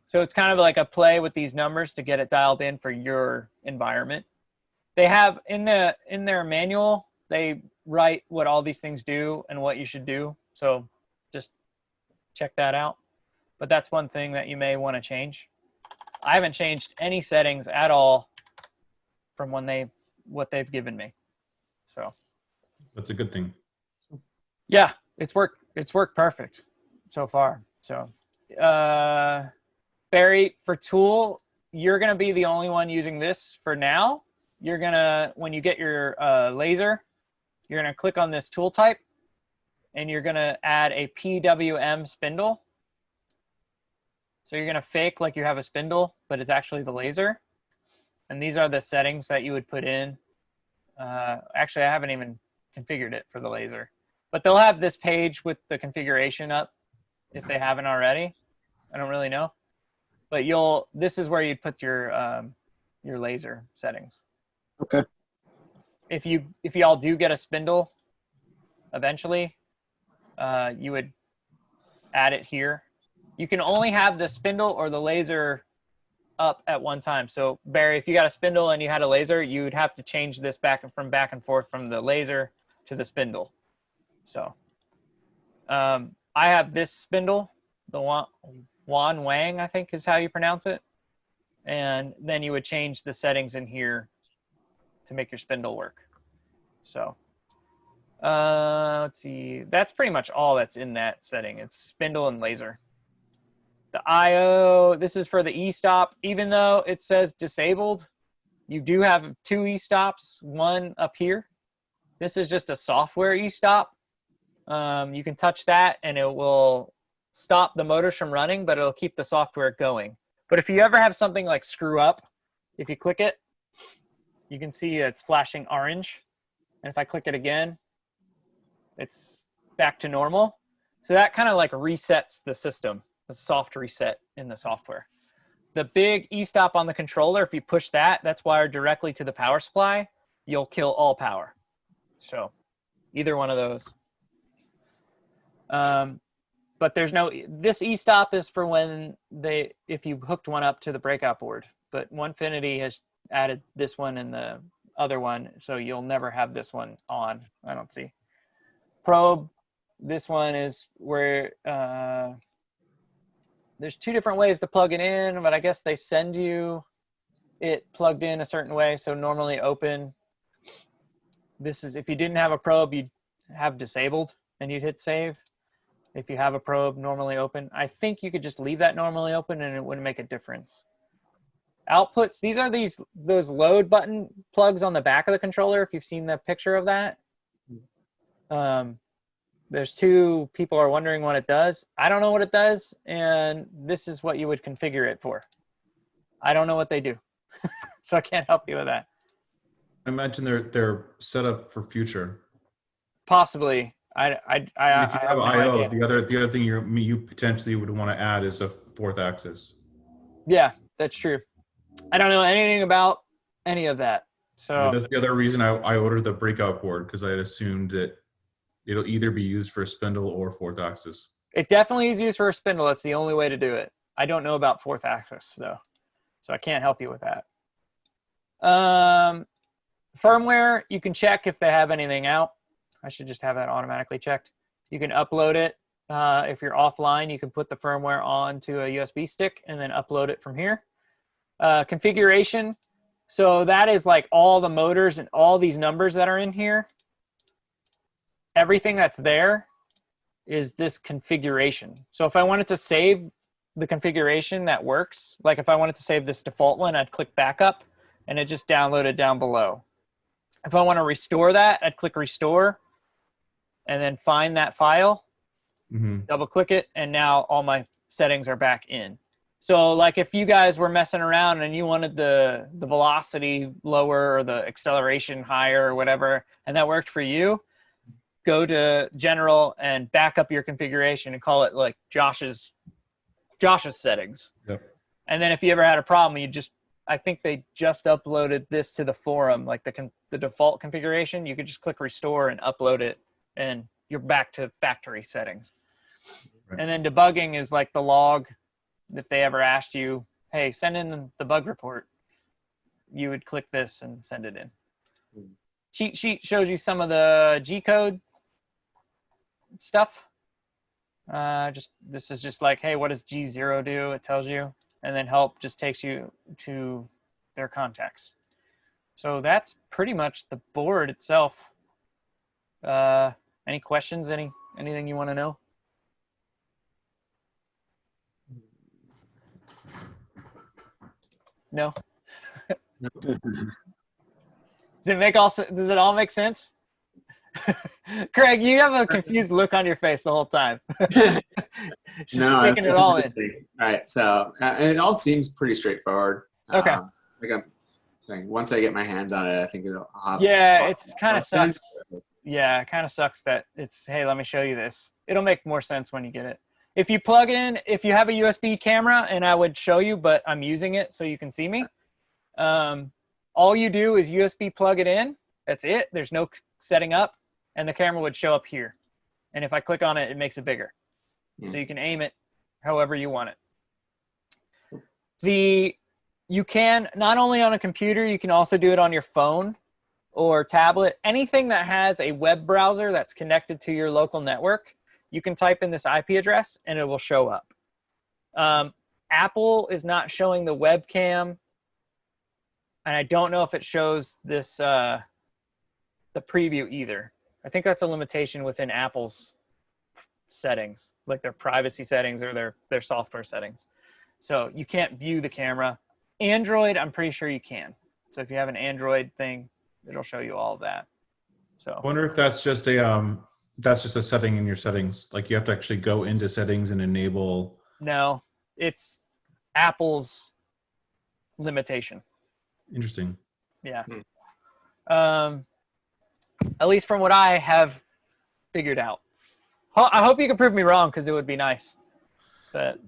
So it's kind of like a play with these numbers to get it dialed in for your environment. They have in their manual, they write what all these things do and what you should do. So just check that out. But that's one thing that you may want to change. I haven't changed any settings at all from what they've given me. So That's a good thing. yeah, it's worked perfect so far. So Barry, for tool, you're gonna be the only one using this for now. You're gonna, when you get your laser, you're gonna click on this tool type and you're gonna add a PWM spindle. So you're gonna fake like you have a spindle, but it's actually the laser. And these are the settings that you would put in. Actually, I haven't even configured it for the laser, but they'll have this page with the configuration up if they haven't already. I don't really know, but this is where you'd put your laser settings. Okay. If y'all do get a spindle eventually, you would add it here. You can only have the spindle or the laser up at one time. So Barry, if you got a spindle and you had a laser, you would have to change this back and forth from the laser to the spindle. So I have this spindle, the Wan Wang, I think is how you pronounce it. And then you would change the settings in here to make your spindle work. So let's see, that's pretty much all that's in that setting. It's spindle and laser. The IO, this is for the e-stop. Even though it says disabled, you do have 2 e-stops, one up here. This is just a software e-stop. You can touch that and it will stop the motors from running, but it'll keep the software going. But if you ever have something like screw up, if you click it, you can see it's flashing orange. And if I click it again, it's back to normal. So that kind of like resets the system, the soft reset in the software. The big e-stop on the controller, if you push that, that's wired directly to the power supply. You'll kill all power. So either one of those. But there's no, this e-stop is for when if you hooked one up to the breakout board, but Onefinity has added this one and the other one, so you'll never have this one on, I don't see. Probe, this one is where, there's two different ways to plug it in, but I guess they send you it plugged in a certain way. So normally open, this is, if you didn't have a probe, you'd have disabled and you'd hit save. If you have a probe normally open, I think you could just leave that normally open and it wouldn't make a difference. Outputs, these are those load button plugs on the back of the controller, if you've seen the picture of that. There's two people are wondering what it does. I don't know what it does, and this is what you would configure it for. I don't know what they do, so I can't help you with that. I imagine they're set up for future. Possibly. If you have no I/O, idea. the other thing you potentially would want to add is a fourth axis. Yeah, that's true. I don't know anything about any of that. So That's the other reason I ordered the breakout board, because I had assumed that it'll either be used for a spindle or fourth axis. it definitely is used for a spindle. That's the only way to do it. I don't know about fourth axis though, so I can't help you with that. Firmware, you can check if they have anything out. I should just have that automatically checked. You can upload it. If you're offline, you can put the firmware onto a USB stick and then upload it from here. Configuration, so that is like all the motors and all these numbers that are in here. Everything that's there is this configuration. So if I wanted to save the configuration that works, like if I wanted to save this default one, I'd click backup and it just downloaded down below. If I want to restore that, I'd click restore and then find that file, double click it, and now all my settings are back in. So like if you guys were messing around and you wanted the velocity lower or the acceleration higher or whatever, and that worked for you, go to general and back up your configuration and call it like Josh's settings. Yep. And then if you ever had a problem, I think they just uploaded this to the forum, like the default configuration. You could just click restore and upload it, and you're back to factory settings. Right. And then debugging is like the log. If they ever asked you, hey, send in the bug report, you would click this and send it in. Cheat sheet shows you some of the G-code stuff. This is just like, hey, what does G0 do? It tells you. And then help just takes you to their contacts. So that's pretty much the board itself. Any questions? Anything you want to know? No. Does it all make sense? Craig, you have a confused look on your face the whole time. No, taking it all in. Right. So and it all seems pretty straightforward. Okay. Like I'm saying, once I get my hands on it, I think it'll have. Yeah, it's kind of sucks. Yeah, it kind of sucks that it's, hey, let me show you this. It'll make more sense when you get it. If you plug in, if you have a USB camera, and I would show you, but I'm using it so you can see me. All you do is USB plug it in. That's it. There's no setting up, and the camera would show up here. And if I click on it, it makes it bigger. So you can aim it however you want it. You can, not only on a computer, you can also do it on your phone or tablet. Anything that has a web browser that's connected to your local network, you can type in this IP address and it will show up. Apple is not showing the webcam, and I don't know if it shows this the preview either. I think that's a limitation within Apple's settings, like their privacy settings or their software settings. So you can't view the camera. Android, I'm pretty sure you can. So if you have an Android thing, it'll show you all of that. So I wonder if that's just a setting in your settings. Like you have to actually go into settings and enable. No, it's Apple's limitation. Interesting. Yeah. At least from what I have figured out. I hope you can prove me wrong because it would be nice. But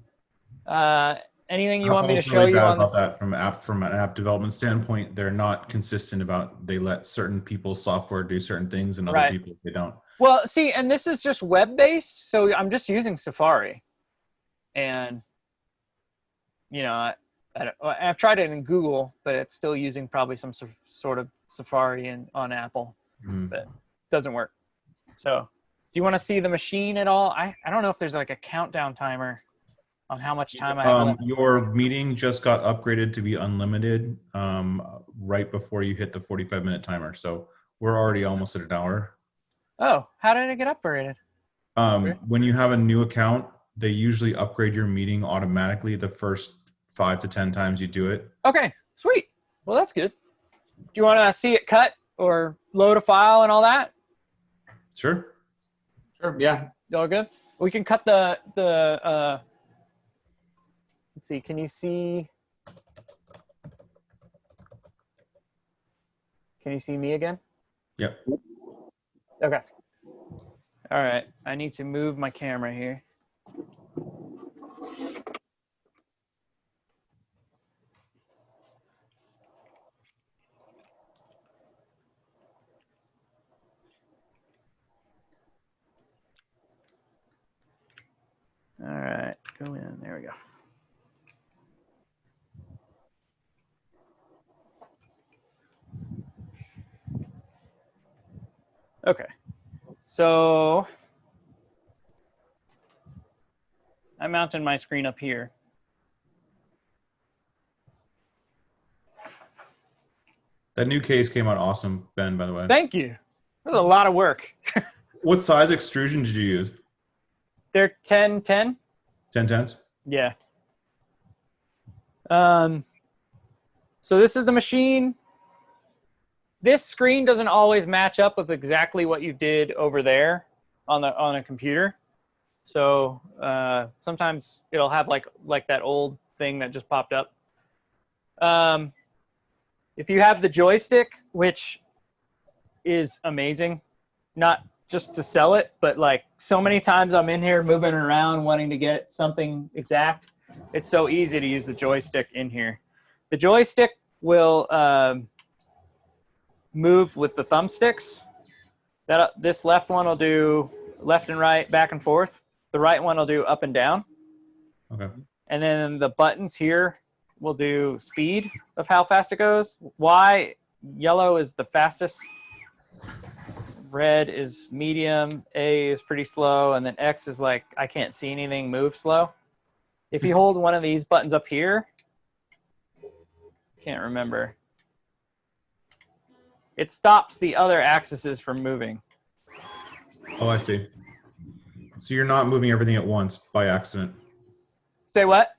anything you want me to show really you bad on about that from an app development standpoint? They're not consistent about they let certain people's software do certain things and other people they don't. Well, see, and this is just web-based, so I'm just using Safari, and you know, I've tried it in Google, but it's still using probably some sort of Safari on Apple, but it doesn't work. So, do you want to see the machine at all? I don't know if there's like a countdown timer on how much time I have left. Your meeting just got upgraded to be unlimited right before you hit the 45-minute timer. So we're already almost at an hour. Oh, how did it get upgraded? When you have a new account, they usually upgrade your meeting automatically the first 5 to 10 times you do it. Okay, sweet. Well, that's good. Do you want to see it cut or load a file and all that? Sure. Sure. Yeah. All good. We can cut the let's see. Can you see? Can you see me again? Yep. Okay. All right. I need to move my camera here. All right. Go in. There we go. Okay. So I mounted my screen up here. That new case came out awesome, Ben, by the way. Thank you. That was a lot of work. What size extrusion did you use? They're 10-10. 10/10? Yeah. So this is the machine. This screen doesn't always match up with exactly what you did over there on a computer. So sometimes it'll have like that old thing that just popped up. If you have the joystick, which is amazing, not just to sell it, but like so many times I'm in here moving around wanting to get something exact. It's so easy to use the joystick in here. The joystick will move with the thumbsticks. This left one will do left and right, back and forth. The right one will do up and down. Okay. And then the buttons here will do speed of how fast it goes. Yellow is the fastest. Red is medium. A is pretty slow. And then X is like, I can't see anything, move slow. If you hold one of these buttons up here, can't remember. It stops the other axes from moving. Oh, I see. So you're not moving everything at once by accident. Say what?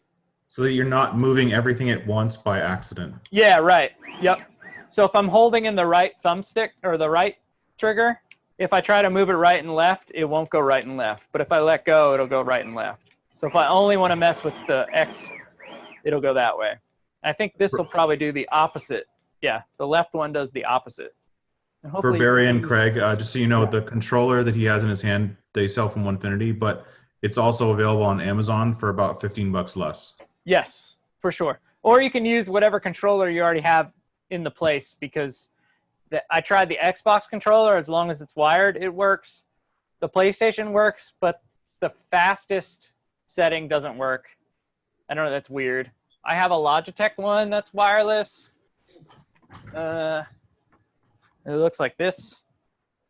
So that you're not moving everything at once by accident. Yeah, right. Yep. So if I'm holding in the right thumbstick or the right trigger, if I try to move it right and left, it won't go right and left. But if I let go, it'll go right and left. So if I only want to mess with the X, it'll go that way. I think this will probably do the opposite. Yeah, the left one does the opposite. For Barry and Craig, just so you know, the controller that he has in his hand, they sell from Onefinity, but it's also available on Amazon for about $15 less. Yes, for sure. Or you can use whatever controller you already have in the place, because I tried the Xbox controller. As long as it's wired, it works. The PlayStation works, but the fastest setting doesn't work. I don't know, that's weird. I have a Logitech one that's wireless. It looks like this.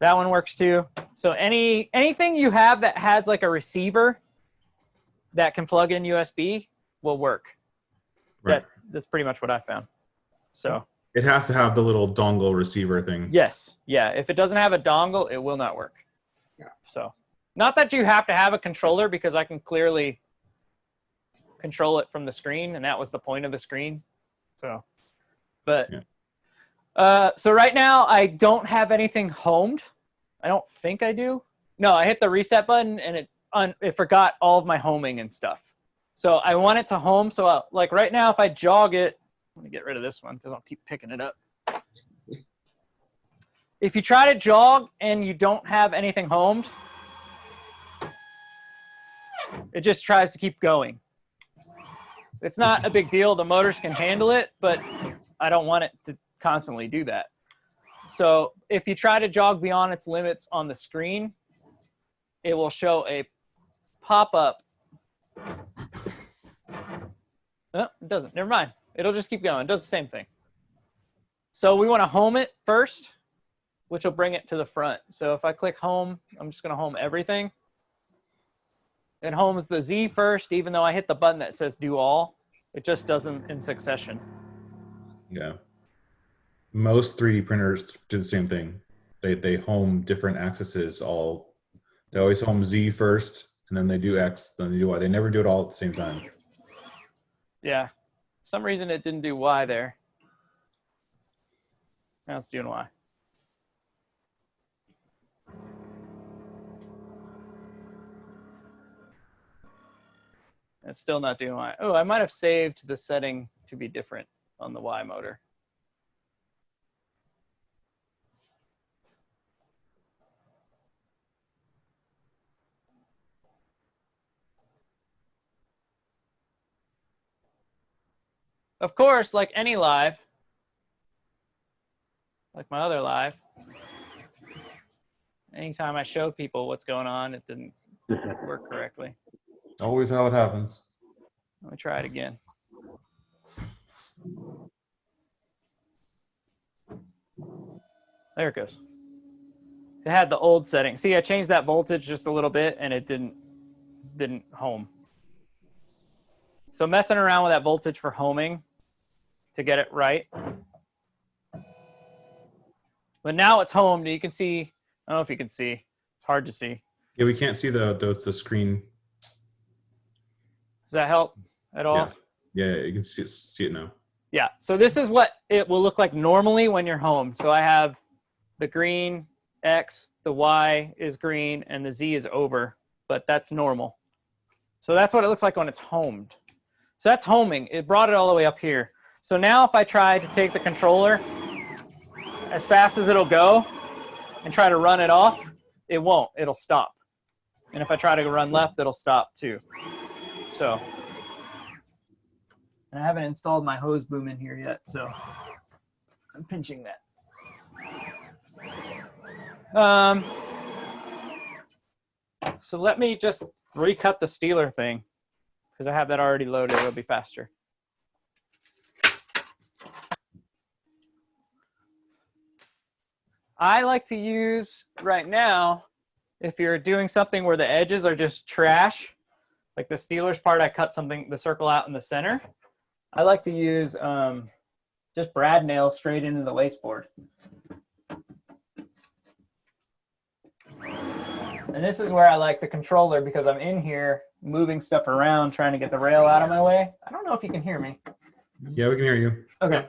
That one works too. So anything you have that has like a receiver that can plug in USB will work. Right. That's pretty much what I found. So it has to have the little dongle receiver thing. Yes. Yeah. If it doesn't have a dongle, it will not work. Yeah. So not that you have to have a controller, because I can clearly control it from the screen, and that was the point of the screen. So, but so right now I don't have anything homed. I don't think I do. No, I hit the reset button and it forgot all of my homing and stuff. So I want it to home. So like right now, if I jog it, let me get rid of this one because I'll keep picking it up. If you try to jog and you don't have anything homed, it just tries to keep going. It's not a big deal. The motors can handle it, but I don't want it to constantly do that. So if you try to jog beyond its limits on the screen, it will show a pop-up. No, it doesn't. Never mind. It'll just keep going. It does the same thing. So we want to home it first, which will bring it to the front. So if I click home, I'm just going to home everything. It homes the Z first, even though I hit the button that says do all. It just doesn't in succession. Yeah. Most 3D printers do the same thing. They home different axes all. They always home Z first, and then they do X, then they do Y. They never do it all at the same time. Yeah. For some reason it didn't do Y there. Now it's doing Y. It's still not doing Y. Oh, I might have saved the setting to be different on the Y motor. Of course, like any live, like my other live, anytime I show people what's going on, it didn't work correctly. Always how it happens. Let me try it again. There it goes. It had the old setting. See, I changed that voltage just a little bit and it didn't home. So messing around with that voltage for homing to get it right. But now it's homed. You can see, I don't know if you can see. It's hard to see. Yeah, we can't see the screen. Does that help at all? Yeah, you can see it now. Yeah, so this is what it will look like normally when you're home. So I have the green X, the Y is green, and the Z is over, but that's normal. So that's what it looks like when it's homed. So that's homing. It brought it all the way up here. So now if I try to take the controller as fast as it'll go and try to run it off, it won't. It'll stop. And if I try to run left, it'll stop too. So, and I haven't installed my hose boom in here yet, so I'm pinching that. So let me just recut the Steeler thing because I have that already loaded. It'll be faster. I like to use right now, if you're doing something where the edges are just trash, like the Steelers part, I cut the circle out in the center. I like to use just brad nails straight into the wasteboard. And this is where I like the controller because I'm in here moving stuff around, trying to get the rail out of my way. I don't know if you can hear me. Yeah, we can hear you. Okay.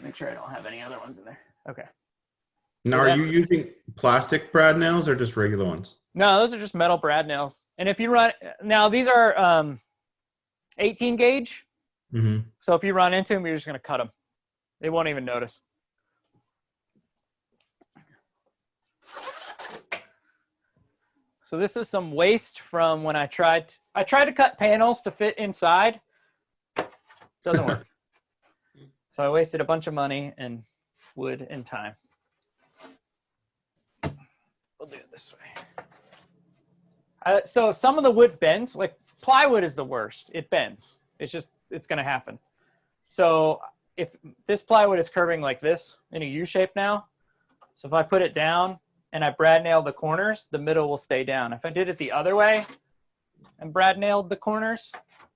Make sure I don't have any other ones in there. Okay. Now, are you using plastic brad nails or just regular ones? No, those are just metal brad nails. And if you run, now these are 18 gauge. Mm-hmm. So if you run into them, you're just going to cut them. They won't even notice. So this is some waste from when I tried to cut panels to fit inside. Doesn't work. So I wasted a bunch of money and wood and time. We'll do it this way. So some of the wood bends, like plywood is the worst. It bends. It's going to happen. So if this plywood is curving like this in a U shape now, so if I put it down and I brad nail the corners, the middle will stay down. If I did it the other way and brad nailed the corners,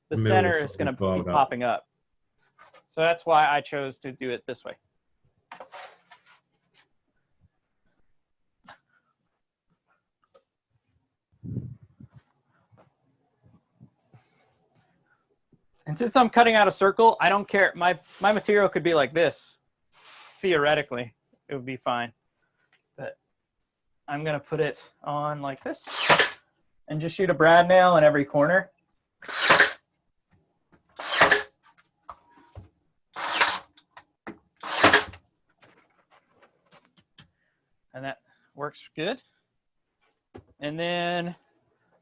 the center is going to be popping up. So that's why I chose to do it this way. And since I'm cutting out a circle, I don't care. My material could be like this. Theoretically, it would be fine. But I'm going to put it on like this and just shoot a brad nail in every corner. And that works good. And then,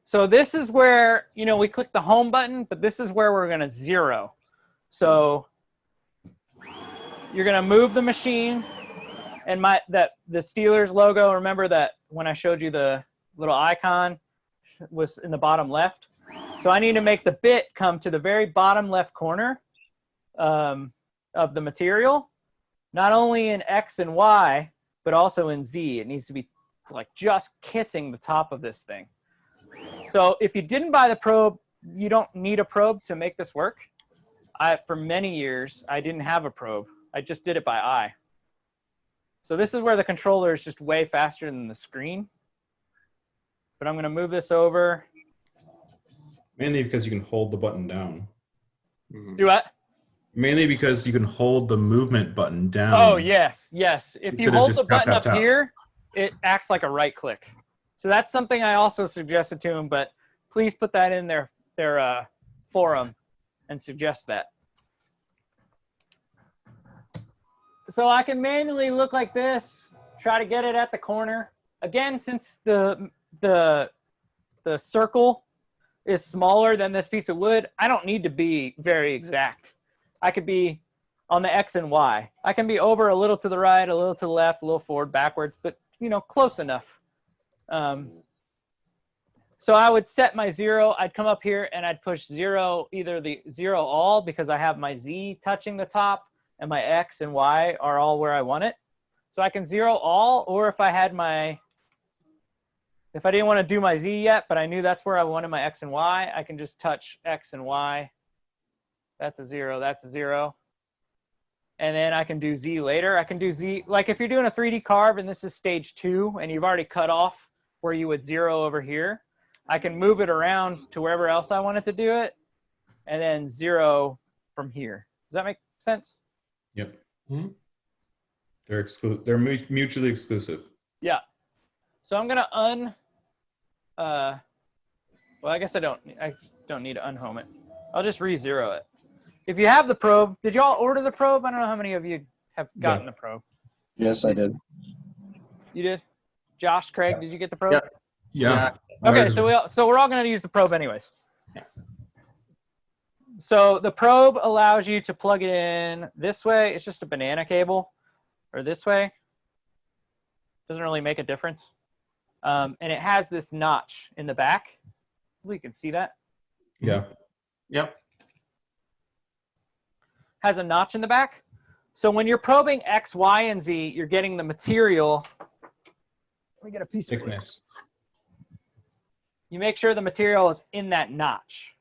so this is where, you know, we click the home button, but this is where we're going to 0. So you're going to move the machine, and the Steelers logo, remember that when I showed you the little icon was in the bottom left. So I need to make the bit come to the very bottom left corner of the material, not only in X and Y, but also in Z. It needs to be like just kissing the top of this thing. So if you didn't buy the probe, you don't need a probe to make this work. For many years, I didn't have a probe. I just did it by eye. So this is where the controller is just way faster than the screen. But I'm going to move this over. Mainly because you can hold the button down. Do what? Mainly because you can hold the movement button down. Oh, yes, yes. If you hold the button up tap. here, it acts like a right click. So that's something I also suggested to him, but please put that in their forum and suggest that. So I can manually look like this, try to get it at the corner. Again, since the circle is smaller than this piece of wood, I don't need to be very exact. I could be on the X and Y. I can be over a little to the right, a little to the left, a little forward, backwards, but you know, close enough. So I would set my 0. I'd come up here and I'd push 0, either the 0 all because I have my Z touching the top and my X and Y are all where I want it. So I can 0 all, or if I didn't want to do my Z yet, but I knew that's where I wanted my X and Y, I can just touch X and Y. That's a 0, that's a 0. And then I can do Z later. I can do Z, like if you're doing a 3D carve and this is stage 2 and you've already cut off where you would 0 over here, I can move it around to wherever else I wanted to do it and then 0 from here. Does that make sense? Yep. Mm-hmm. They're mutually exclusive. Yeah. So I'm gonna well, I guess I don't need to unhome it. I'll just re-0 it. If you have the probe, did y'all order the probe? I don't know how many of you have gotten the probe. Yes, I did. You did? Josh, Craig, did you get the probe? Yeah. Okay, so we're all gonna use the probe anyways. Yeah. So the probe allows you to plug it in this way. It's just a banana cable, or this way. Doesn't really make a difference. And it has this notch in the back. Hopefully you can see that. Yeah. Yep. Has a notch in the back. So when you're probing X, Y, and Z, you're getting the material. Let me get a piece of wood. You make sure the material is in that notch.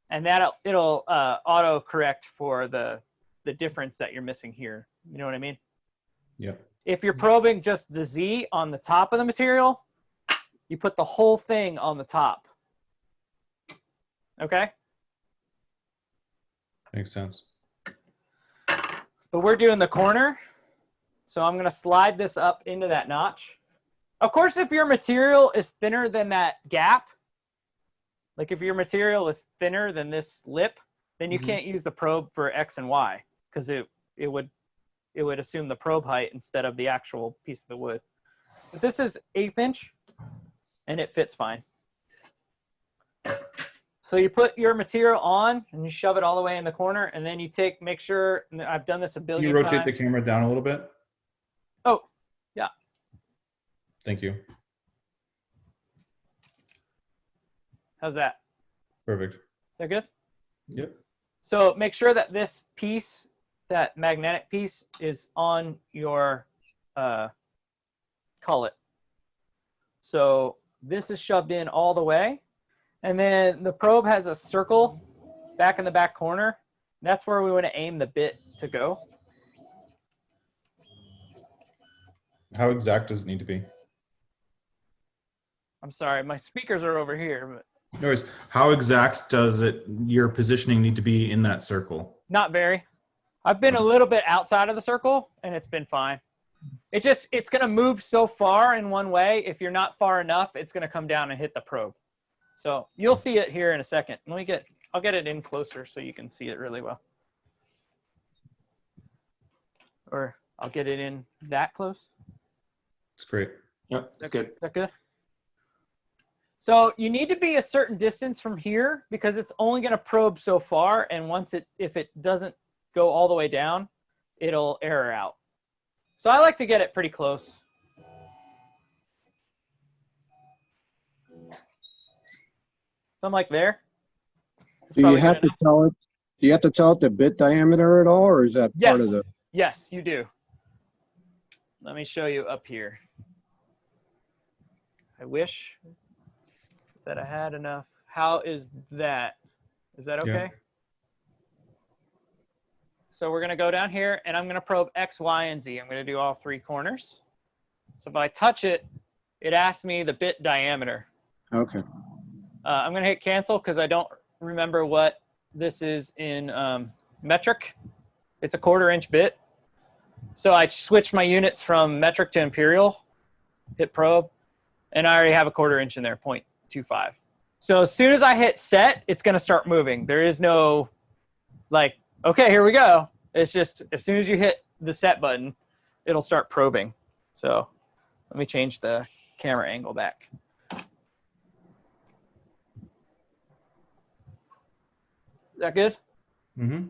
And it'll auto correct for the difference that you're missing here. You know what I mean? Yep. If you're probing just the Z on the top of the material, you put the whole thing on the top. Okay? Makes sense. But we're doing the corner. So I'm going to slide this up into that notch. Of course, if your material is thinner than that gap, like if your material is thinner than this lip, then you can't use the probe for X and Y because it would assume the probe height instead of the actual piece of the wood. But this is 1/8 inch and it fits fine. So you put your material on and you shove it all the way in the corner, and then you make sure, and I've done this a billion times. Can you rotate the camera down a little bit? Oh, yeah. Thank you. How's that? Perfect. Is that good? Yep. So make sure that this piece, that magnetic piece, is on your cullet. So this is shoved in all the way. And then the probe has a circle back in the back corner. That's where we want to aim the bit to go. How exact does it need to be? I'm sorry, my speakers are over here. But No worries. How exact does your positioning need to be in that circle? not very. I've been a little bit outside of the circle, and it's been fine. It's going to move so far in one way. If you're not far enough, it's going to come down and hit the probe. So you'll see it here in a second. I'll get it in closer so you can see it really well. Or I'll get it in that close. It's great. Yep, that's good. Is that good? So you need to be a certain distance from here because it's only going to probe so far. And if it doesn't go all the way down, it'll error out. So I like to get it pretty close. So I'm like there. Do you have to tell it? Do you have to tell it the bit diameter at all, or is that part of the? Yes, you do. Let me show you up here. I wish that I had enough. How is that? Is that okay? Yeah. So we're going to go down here, and I'm going to probe X, Y, and Z. I'm going to do all 3 corners. So if I touch it, it asks me the bit diameter. Okay. I'm going to hit cancel because I don't remember what this is in metric. It's a 1/4 inch bit. So I switched my units from metric to imperial, hit probe, and I already have a 1/4 inch in there, 0.25. So as soon as I hit set, it's going to start moving. There is no, like, okay, here we go. It's just as soon as you hit the set button, it'll start probing. So let me change the camera angle back. Is that good? Mm-hmm.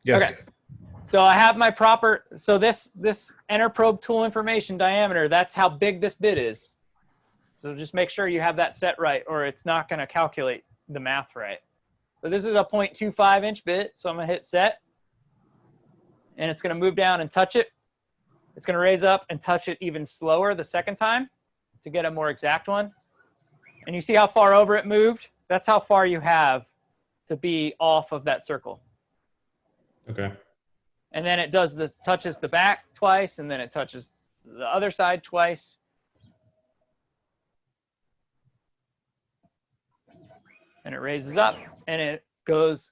Yes. Okay. So I have my proper, so this enter probe tool information diameter, that's how big this bit is. So just make sure you have that set right or it's not going to calculate the math right. So this is a 0.25 inch bit. So I'm going to hit set and it's going to move down and touch it. It's going to raise up and touch it even slower the second time to get a more exact one. And you see how far over it moved? That's how far you have to be off of that circle. Okay. And then it does touches the back twice, and then it touches the other side twice. And it raises up, and it goes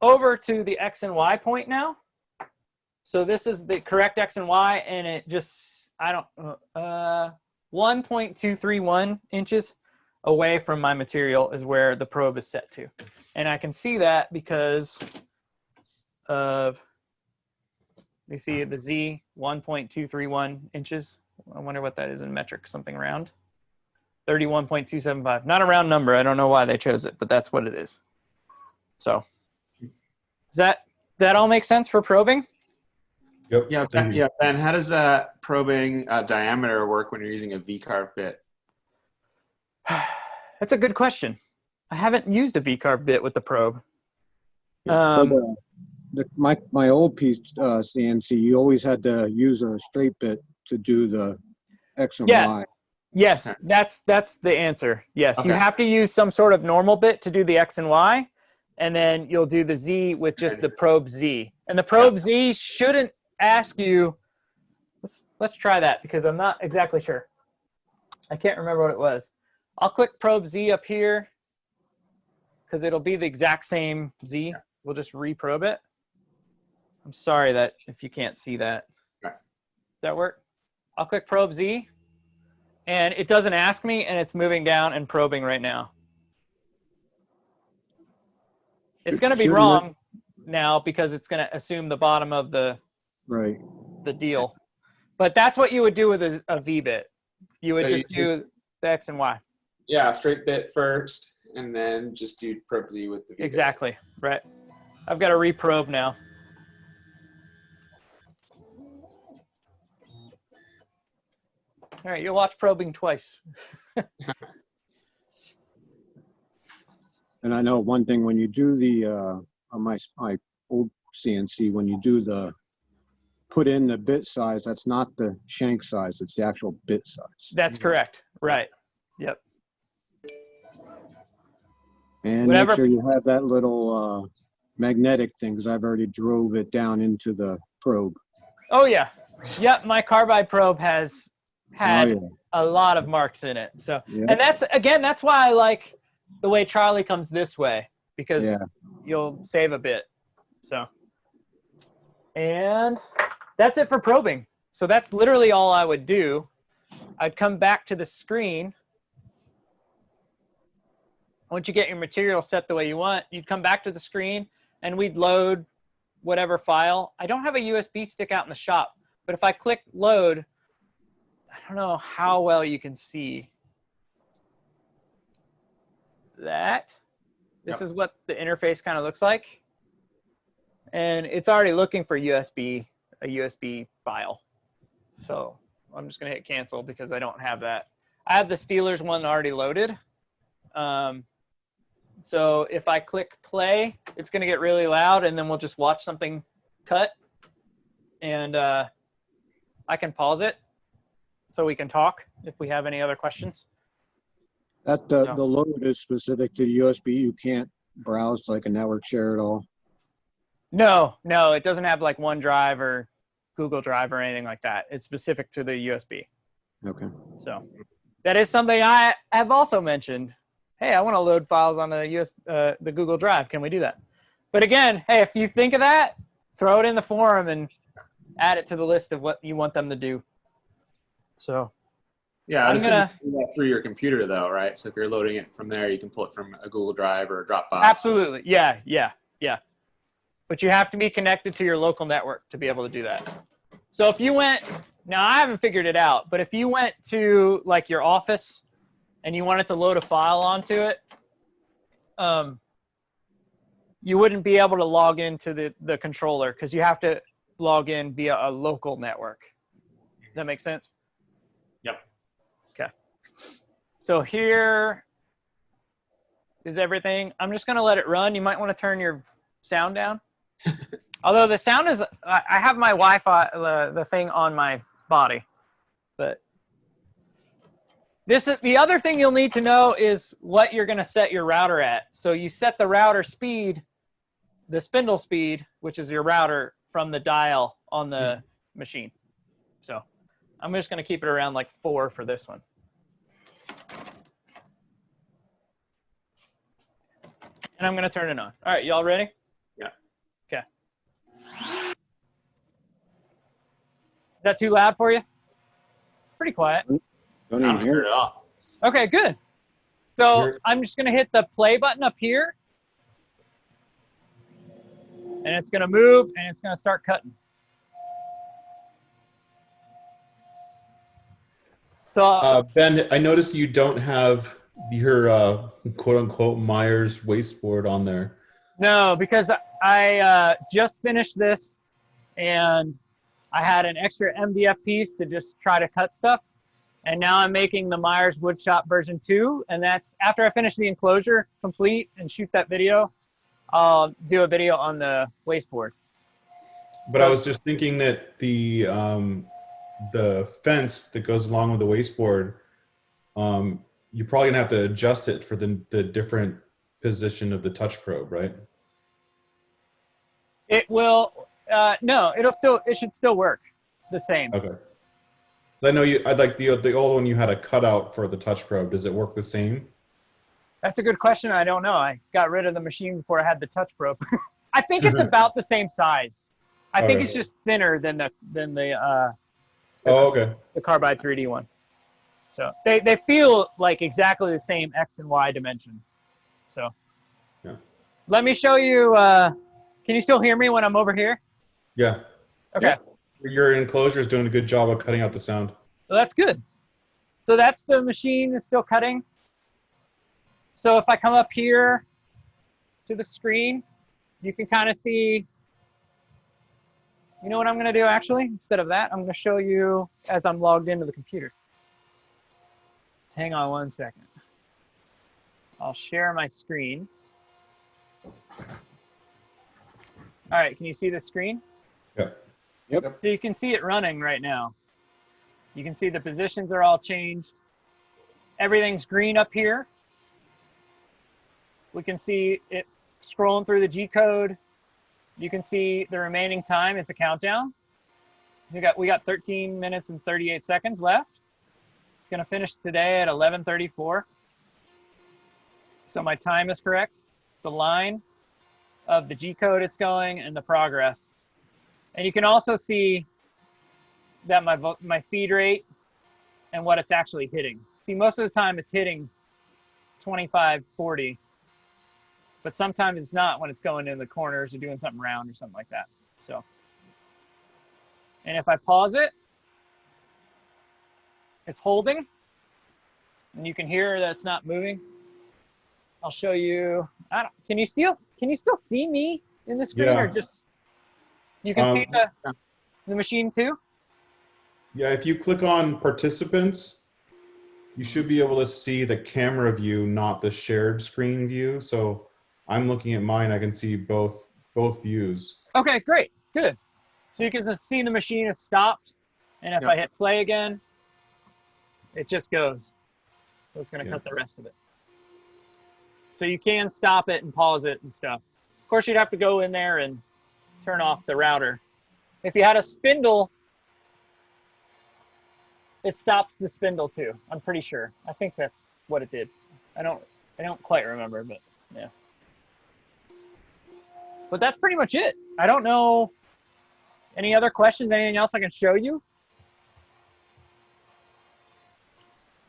over to the X and Y point now. So this is the correct X and Y, and it just, 1.231 inches away from my material is where the probe is set to. And I can see that because of, you see the Z, 1.231 inches. I wonder what that is in metric, something around 31.275. Not a round number. I don't know why they chose it, but that's what it is. So does that all make sense for probing? Yep. Yeah, Ben, how does probing diameter work when you're using a V-carve bit? That's a good question. I haven't used a V-carve bit with the probe. For my old piece CNC, you always had to use a straight bit to do the X and Y. Yes, that's the answer. Yes, Okay. You have to use some sort of normal bit to do the X and Y, and then you'll do the Z with just the probe Z. And the probe Z shouldn't ask you. Let's try that because I'm not exactly sure. I can't remember what it was. I'll click probe Z up here because it'll be the exact same Z. We'll just reprobe it. I'm sorry that if you can't see that. Okay. Does that work? I'll click probe Z, and it doesn't ask me, and it's moving down and probing right now. It's going to be wrong now because it's going to assume the bottom of the deal. But that's what you would do with a V-bit. You would just do the X and Y. Yeah, straight bit first, and then just do probe Z with the V-bit. Exactly, right. I've got to reprobe now. All right, you'll watch probing twice. And I know one thing, when you do the, on my old CNC, when you do the, put in the bit size, that's not the shank size, it's the actual bit size. That's correct, right. Yep. And make sure you have that little magnetic thing, because I've already drove it down into the probe. Oh, yeah. Yep, my carbide probe has had a lot of marks in it. So, and that's why I like the way Charlie comes this way, because you'll save a bit. So, and that's it for probing. So that's literally all I would do. I'd come back to the screen. Once you get your material set the way you want, you'd come back to the screen and we'd load whatever file. I don't have a USB stick out in the shop, but if I click load, I don't know how well you can see. that. This Yep. is what the interface kind of looks like. And it's already looking for a USB file. So I'm just going to hit cancel because I don't have that. I have the Steelers one already loaded. So if I click play, it's going to get really loud, and then we'll just watch something cut. And I can pause it so we can talk if we have any other questions. That the load is specific to the USB. You can't browse like a network share at all. No, it doesn't have like OneDrive or Google Drive or anything like that. It's specific to the USB. Okay. So that is something I have also mentioned. Hey, I want to load files on the Google Drive. Can we do that? But again, hey, if you think of that, throw it in the forum and add it to the list of what you want them to do. So Yeah, I'm I'm gonna do that through your computer though, right? So if you're loading it from there, you can pull it from a Google Drive or a Dropbox. absolutely, yeah. But you have to be connected to your local network to be able to do that. So if you went, now I haven't figured it out, but if you went to like your office and you wanted to load a file onto it, you wouldn't be able to log into the controller because you have to log in via a local network. Does that make sense? Yep. Okay. So here is everything. I'm just going to let it run. You might want to turn your sound down. Although the sound is, I have my Wi-Fi, the thing on my body, but this is the other thing you'll need to know is what you're going to set your router at. So you set the router speed, the spindle speed, which is your router from the dial on the machine. So I'm just going to keep it around like 4 for this one. And I'm going to turn it on. All right, y'all ready? Yeah. Okay. Is that too loud for you? Pretty quiet. Don't I even don't hear hear it. it at all. Okay, good. So Here- I'm just going to hit the play button up here. And it's going to move, and it's going to start cutting. So Ben, I noticed you don't have your quote unquote Myers wasteboard on there. no, because I just finished this, and I had an extra MDF piece to just try to cut stuff. And now I'm making the Myers Woodshop version 2. And that's after I finish the enclosure complete and shoot that video, I'll do a video on the wasteboard. But I was just thinking that the fence that goes along with the wasteboard, you're probably gonna have to adjust it for the different position of the touch probe, right? It will, no, it should still work the same. Okay. I know I like the old one. You had a cutout for the touch probe. Does it work the same? That's a good question. I don't know. I got rid of the machine before I had the touch probe. I think it's about the same size. I think it's just thinner than the Oh, okay. the Carbide 3D one. So they feel like exactly the same X and Y dimension. So Yeah. let me show you. Can you still hear me when I'm over here? Yeah. Okay. Your enclosure is doing a good job of cutting out the sound. So that's good. So that's the machine that's still cutting. So if I come up here to the screen, you can kind of see, you know what I'm going to do actually? Instead of that, I'm going to show you as I'm logged into the computer. Hang on one second. I'll share my screen. All right, can you see the screen? Yeah. Yep. So you can see it running right now. You can see the positions are all changed. Everything's green up here. We can see it scrolling through the G code. You can see the remaining time. It's a countdown. We got 13 minutes and 38 seconds left. It's going to finish today at 11:34. So my time is correct. The line of the G code it's going and the progress. And you can also see that my feed rate and what it's actually hitting. See, most of the time it's hitting 25, 40, but sometimes it's not when it's going in the corners or doing something round or something like that. So, and if I pause it, it's holding, and you can hear that it's not moving. I'll show you. Can you still see me in the screen, Yeah. or just you can see the machine too? Yeah, if you click on participants, you should be able to see the camera view, not the shared screen view. So I'm looking at mine. I can see both views. Okay, great, good. So you can see the machine is stopped, and if I hit play again, it just goes. So it's going to cut the rest of it. So you can stop it and pause it and stuff. Of course, you'd have to go in there and turn off the router. If you had a spindle, it stops the spindle too. I'm pretty sure. I think that's what it did. I don't quite remember, but yeah. But that's pretty much it. I don't know any other questions, anything else I can show you?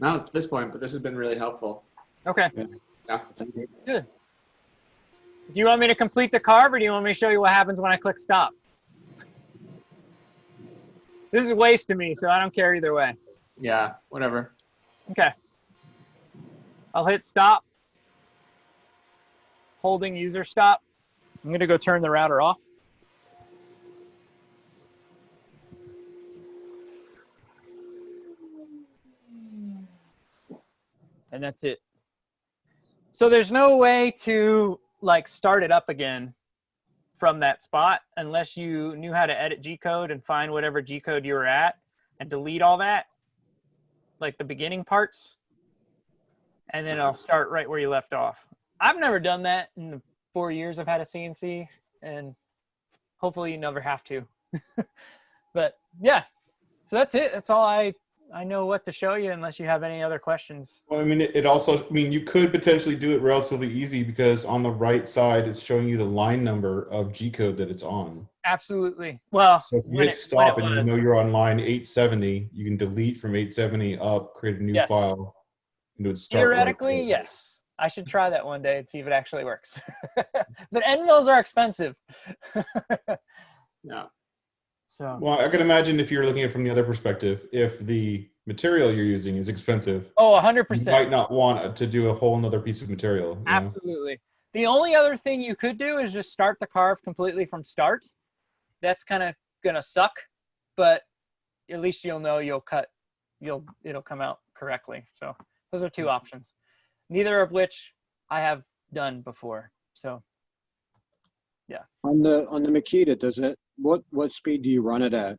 Not at this point, but this has been really helpful. Okay. Yeah. Good. Do you want me to complete the carve, or do you want me to show you what happens when I click stop? This is waste to me, so I don't care either way. Yeah, whatever. Okay. I'll hit stop. Holding user stop. I'm going to go turn the router off. And that's it. So there's no way to like start it up again from that spot unless you knew how to edit G-code and find whatever G-code you were at and delete all that, like the beginning parts, and then I'll start right where you left off. I've never done that in the 4 years I've had a CNC, and hopefully you never have to. But yeah, so that's it. That's all I know what to show you, unless you have any other questions. Well, I mean, it also, I mean, you could potentially do it relatively easy because on the right side, it's showing you the line number of G-code that it's on. Absolutely. Well, so if you hit stop and you know you're on line 870, you can delete from 870 up, create a new file, and it would start. Theoretically, yes. I should try that one day and see if it actually works. But end mills are expensive. Yeah. So. Well, I can imagine if you're looking at it from the other perspective, if the material you're using is expensive, oh, 100%. You might not want to do a whole nother piece of material. Absolutely. The only other thing you could do is just start the carve completely from start. That's kind of gonna suck, but at least you'll know it'll come out correctly. So those are two options, neither of which I have done before. So yeah. On the Makita, does it what speed do you run it at?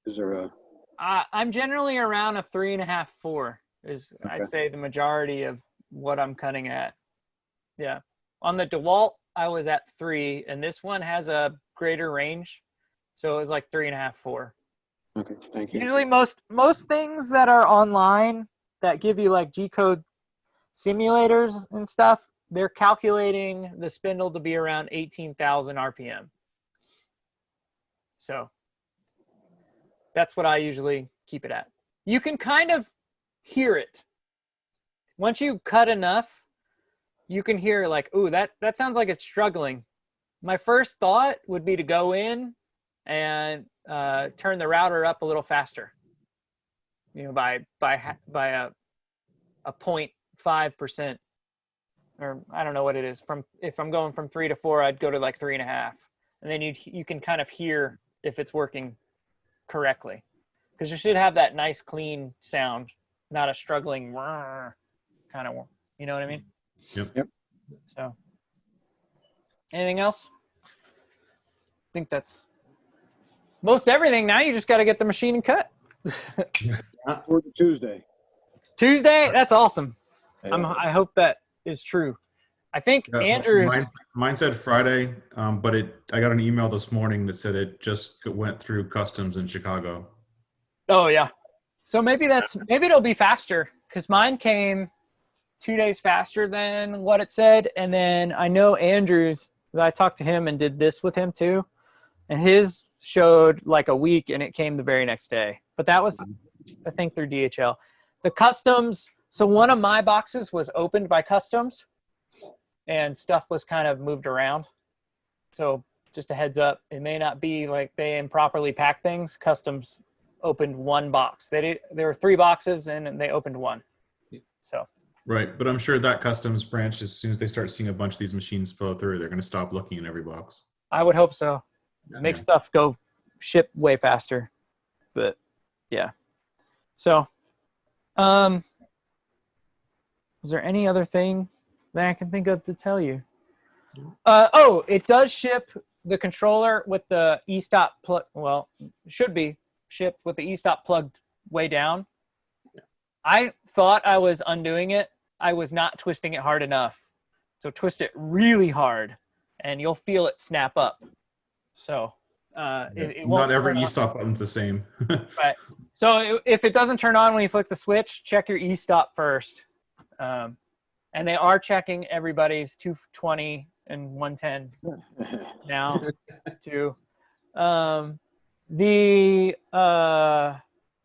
Is there a I'm generally around a 3.5, 4 is I'd say the majority of what I'm cutting at. Yeah. On the DeWalt, I was at 3, and this one has a greater range. So it was like 3.5, 4. Okay, thank you. Usually most things that are online that give you like G-code simulators and stuff, they're calculating the spindle to be around 18,000 RPM. So that's what I usually keep it at. You can kind of hear it. Once you cut enough, you can hear like, ooh, that sounds like it's struggling. My first thought would be to go in and turn the router up a little faster. You know, by a 0.5%, or I don't know what it is. If I'm going from 3 to 4, I'd go to like 3.5, and then you can kind of hear if it's working correctly, because you should have that nice clean sound, not a struggling kind of, you know what I mean? Yep. So anything else? I think that's most everything. Now you just got to get the machine and cut. For Tuesday. Tuesday, that's awesome. Yeah. I hope that is true. I think Andrew's. Mine said Friday, but I got an email this morning that said it just went through customs in Chicago. Oh yeah, so maybe it'll be faster, because mine came 2 days faster than what it said, and then I know Andrew's. I talked to him and did this with him too, and his showed like a week, and it came the very next day. But that was, I think, through DHL. The customs. So one of my boxes was opened by customs, and stuff was kind of moved around. So just a heads up, it may not be like they improperly packed things. Customs opened one box. There were 3 boxes, and they opened one. So Right, but I'm sure that customs branch, as soon as they start seeing a bunch of these machines flow through, they're going to stop looking in every box. I would hope so. Make Yeah. stuff go ship way faster. But yeah. So, was there any other thing that I can think of to tell you? Oh, it does ship the controller with the e-stop plug. Well, should be shipped with the e-stop plugged way down. I thought I was undoing it. I was not twisting it hard enough. So twist it really hard, and you'll feel it snap up. So it won't Not every turn on. e-stop button's the same. Right. So if it doesn't turn on when you flick the switch, check your e-stop first. And they are checking everybody's 220 and 110 now too. There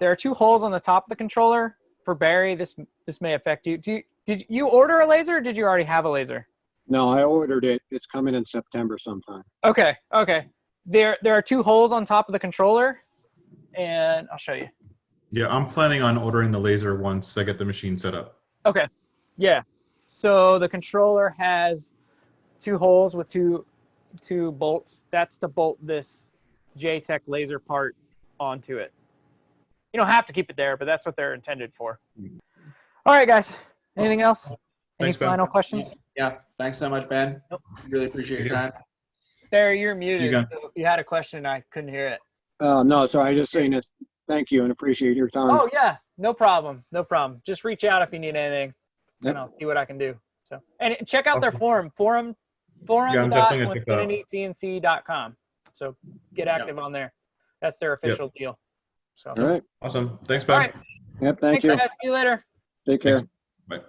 are 2 holes on the top of the controller. For Barry, this may affect you. Did you order a laser, or did you already have a laser? No, I ordered it. It's coming in September sometime. Okay. There are 2 holes on top of the controller, and I'll show you. Yeah, I'm planning on ordering the laser once I get the machine set up. Okay. Yeah. So the controller has 2 holes with two bolts. That's to bolt this JTech laser part onto it. You don't have to keep it there, but that's what they're intended for. All right, guys. Anything else? Any Thanks, Ben. final questions? Yeah. Thanks so much, Ben. Nope. Really appreciate your time. Barry, you're muted. You got- So if you had a question, I couldn't hear it. No, sorry, just saying this. Thank you and appreciate your time. Oh, yeah. No problem. No problem. Just reach out if you need anything, Yep. and I'll see what I can do. So, and check out their Okay. forum, I'm definitely gonna check that out. forum.onefinitycnc.com. So get active on there. That's their official deal. So, All right. Awesome. Thanks, all Ben. right. Yep, thank Thanks, you. guys. See you later. Take care. Bye.